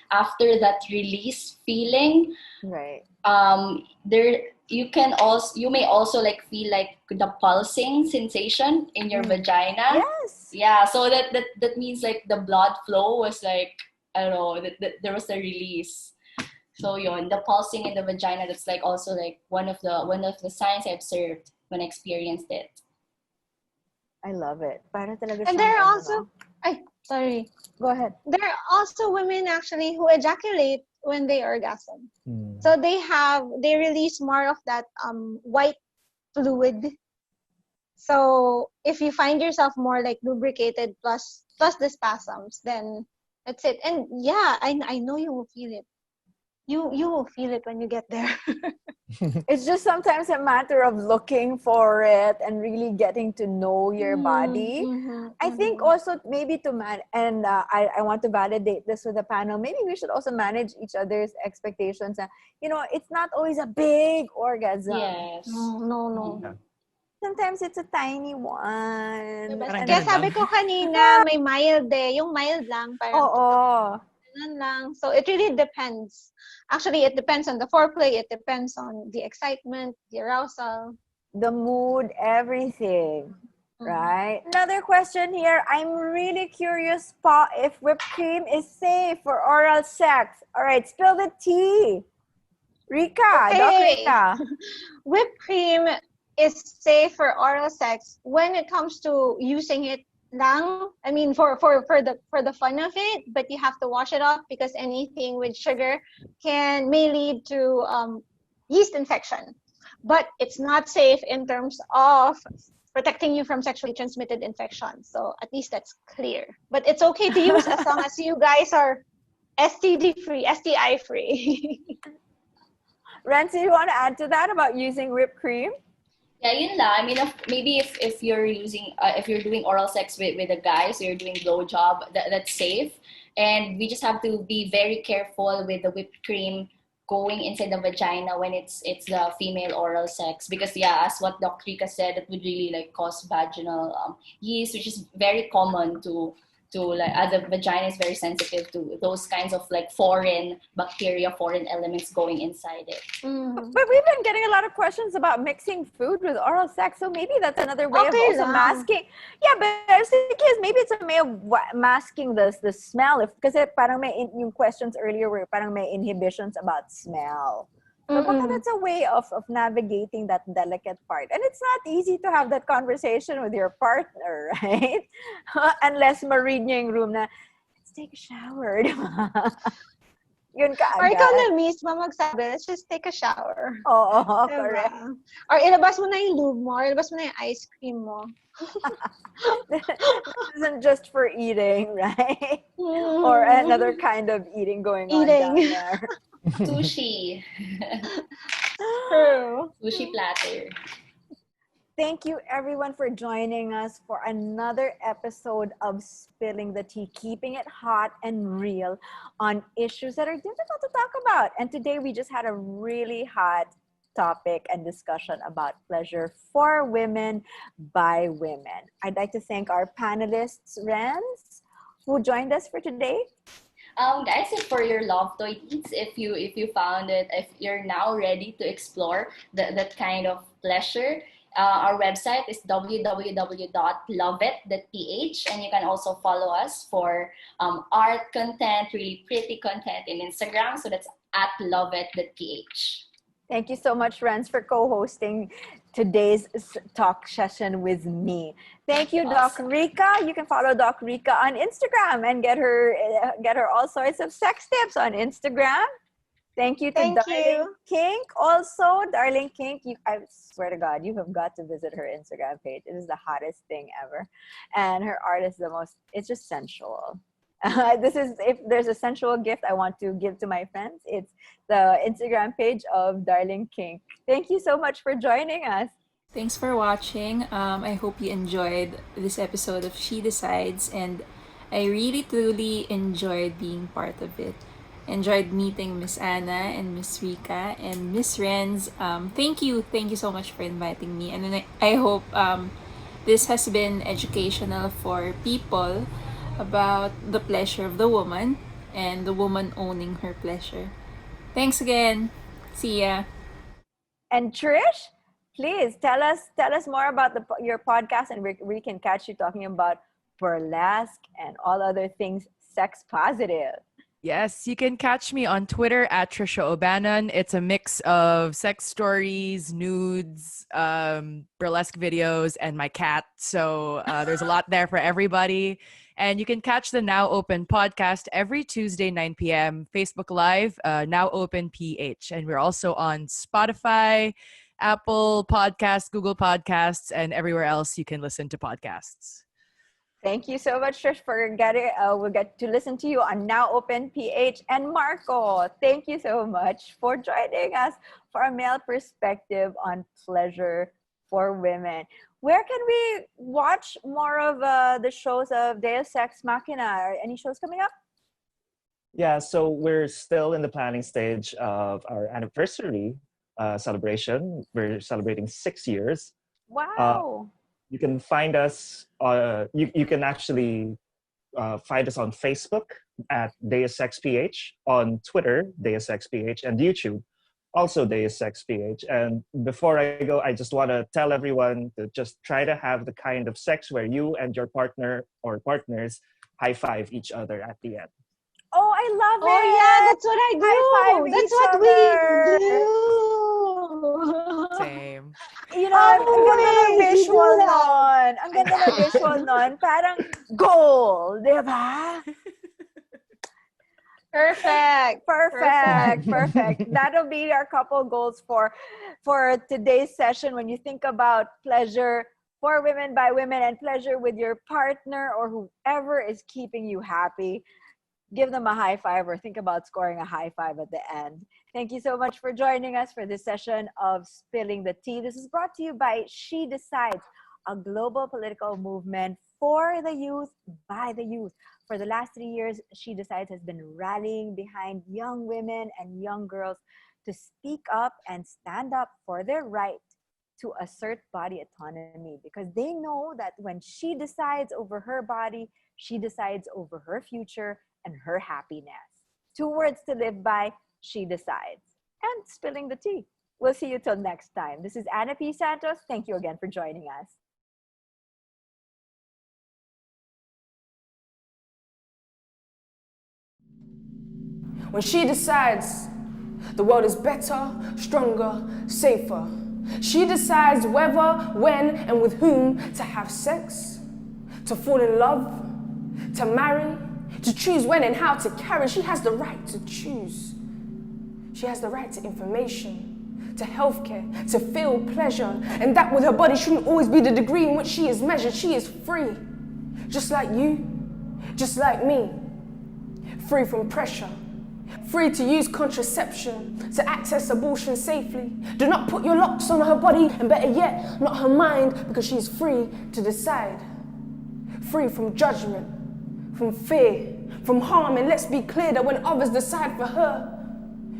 after that release feeling, Right. you may also like feel like the pulsing sensation in your vagina. Yes. Yeah, so that means like the blood flow was like, I don't know, that there was a release. So the pulsing in the vagina, that's like also like one of the signs I observed when I experienced it. I love it. Para talaga And siyang there are ano, also, sorry, go ahead. there are also women actually who ejaculate when they orgasm. So they release more of that white fluid. So if you find yourself more like lubricated plus the spasms, then that's it. And yeah, I know you will feel it. You will feel it when you get there. It's just sometimes a matter of looking for it and really getting to know your body. I think also maybe I want to validate this with the panel. Maybe we should also manage each other's expectations. You know, it's not always a big orgasm. Yes. No. Yeah. Sometimes it's a tiny one. Kaya sabi ko kanina, may mild yung mild lang. Oo. Lang. So it really depends. Actually, it depends on the foreplay. It depends on the excitement, the arousal, the mood, everything. Right? Another question here. I'm really curious, Pa, if whipped cream is safe for oral sex. All right, spill the tea. Rica, Doc Rica. Whipped cream is safe for oral sex when it comes to using it lang. I mean, for the fun of it, but you have to wash it off because anything with sugar may lead to yeast infection. But it's not safe in terms of protecting you from sexually transmitted infections. So at least that's clear. But it's okay to use as long as you guys are STD free, STI free. Rancy, you want to add to that about using whipped cream? Yeah, yun lang. I mean, maybe if you're using, if you're doing oral sex with a guy, so you're doing blowjob, that's safe. And we just have to be very careful with the whipped cream going inside the vagina when it's the female oral sex, because as what Dr. Rika said, it would really like cause vaginal yeast, which is very common to the vagina is very sensitive to those kinds of like foreign bacteria, foreign elements going inside it. Mm. But we've been getting a lot of questions about mixing food with oral sex, so maybe that's another way of Okay also lang. masking. Yeah, but I was thinking maybe it's a way of masking the smell. If kasi parang may yung questions earlier were parang may inhibitions about smell. So baka that's a way of navigating that delicate part. And it's not easy to have that conversation with your partner, right? Unless ma-read niya yung room na, let's take a shower. Yun Or ikaw kaagad. na mismo magsabi, let's just take a shower. Oo, Diba? correct. Or ilabas mo na yung lube mo, or ilabas mo na yung ice cream mo. This isn't just for eating, right? Or another kind of eating going on down there. Sushi. True. Sushi platter. Thank you everyone for joining us for another episode of Spilling the Tea, keeping it hot and real on issues that are difficult to talk about. And today we just had a really hot topic and discussion about pleasure for women by women. I'd like to thank our panelists, Renz, who joined us for today. Guys, if for your love toy eats, if you found it, if you're now ready to explore that kind of pleasure, our website is www.loveit.ph, and you can also follow us for art content, really pretty content in Instagram. So that's at loveit.ph. Thank you so much, Renz, for co-hosting today's talk session with me. Thank you, Doc Rika. You can follow Doc Rika on Instagram and get her all sorts of sex tips on Instagram. Thank you to Darling Kink. Also, Darling Kink, I swear to God, you have got to visit her Instagram page. It is the hottest thing ever. And her art is it's just sensual. If there's a sensual gift I want to give to my friends, it's the Instagram page of Darling Kink. Thank you so much for joining us. Thanks for watching. I hope you enjoyed this episode of She Decides, and I really truly enjoyed being part of it. Enjoyed meeting Miss Anna and Miss Rika and Miss Renz. Thank you so much for inviting me, and I hope this has been educational for people about the pleasure of the woman and the woman owning her pleasure. Thanks again. See ya. And Trish, please tell us more about your podcast, and we can catch you talking about burlesque and all other things sex positive. Yes, you can catch me on Twitter at Trisha Bannon. It's a mix of sex stories, nudes, burlesque videos, and my cat. So there's a lot there for everybody. And you can catch the Now Open podcast every Tuesday, 9 p.m. Facebook Live, Now Open PH. And we're also on Spotify, Apple Podcasts, Google Podcasts, and everywhere else you can listen to podcasts. Thank you so much, Trish, for getting. We'll get to listen to you on Now Open PH. And Marco, thank you so much for joining us for a male perspective on pleasure for women. Where can we watch more of the shows of Deus Ex Machina? Are any shows coming up? Yeah, so we're still in the planning stage of our anniversary celebration. We're celebrating 6 years. Wow. You can find us, you can actually find us on Facebook at Deus Ex PH, on Twitter, Deus Ex PH, and YouTube, also Deus Ex PH. And before I go, I just want to tell everyone to just try to have the kind of sex where you and your partner or partners high five each other at the end. Oh, I love it. Oh, yeah, that's what I do. High-five That's each what other. we do. Same. You know, ang ganda ng Always, visual we do that. nun. Ang ganda ng visual nun. Parang goal, di ba? Perfect. That'll be our couple goals for today's session. When you think about pleasure for women by women and pleasure with your partner or whoever is keeping you happy, give them a high five or think about scoring a high five at the end. Thank you so much for joining us for this session of Spilling the Tea. This is brought to you by She Decides, a global political movement for the youth, by the youth. For the last 3 years, She Decides has been rallying behind young women and young girls to speak up and stand up for their right to assert body autonomy, because they know that when she decides over her body, She decides over her future and her happiness. 2 words to live by, she decides. And spilling the tea. We'll see you till next time. This is Anna P. Santos. Thank you again for joining us. When she decides, the world is better, stronger, safer. She decides whether, when, and with whom to have sex, to fall in love, to marry, to choose when and how to carry. She has the right to choose. She has the right to information, to healthcare, to feel pleasure. And that with her body shouldn't always be the degree in which she is measured. She is free, just like you, just like me. Free from pressure. Free to use contraception, to access abortion safely. Do not put your locks on her body, and better yet, not her mind, because she is free to decide. Free from judgment, from fear, from harm, and let's be clear that when others decide for her,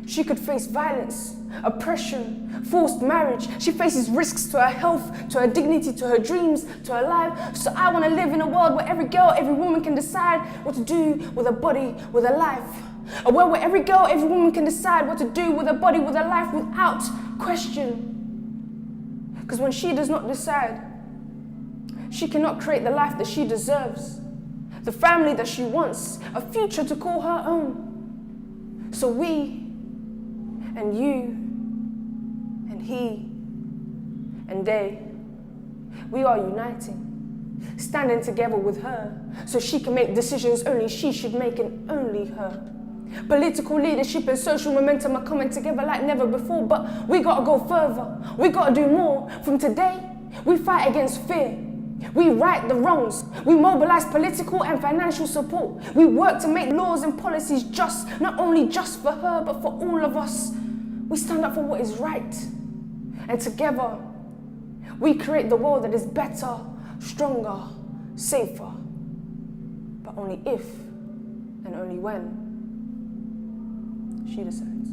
she could face violence, oppression, forced marriage. She faces risks to her health, to her dignity, to her dreams, to her life. So I want to live in a world where every girl, every woman can decide what to do with her body, with her life. A world where every girl, every woman can decide what to do with her body, with her life, without question. Because when she does not decide, she cannot create the life that she deserves, the family that she wants, a future to call her own. So we, and you, and he, and they, we are uniting, standing together with her, so she can make decisions only she should make, and only her. Political leadership and social momentum are coming together like never before, but we gotta go further. We gotta do more. From today, we fight against fear. We right the wrongs. We mobilize political and financial support. We work to make laws and policies just, not only just for her, but for all of us. We stand up for what is right. And together, we create the world that is better, stronger, safer. But only if and only when she decides.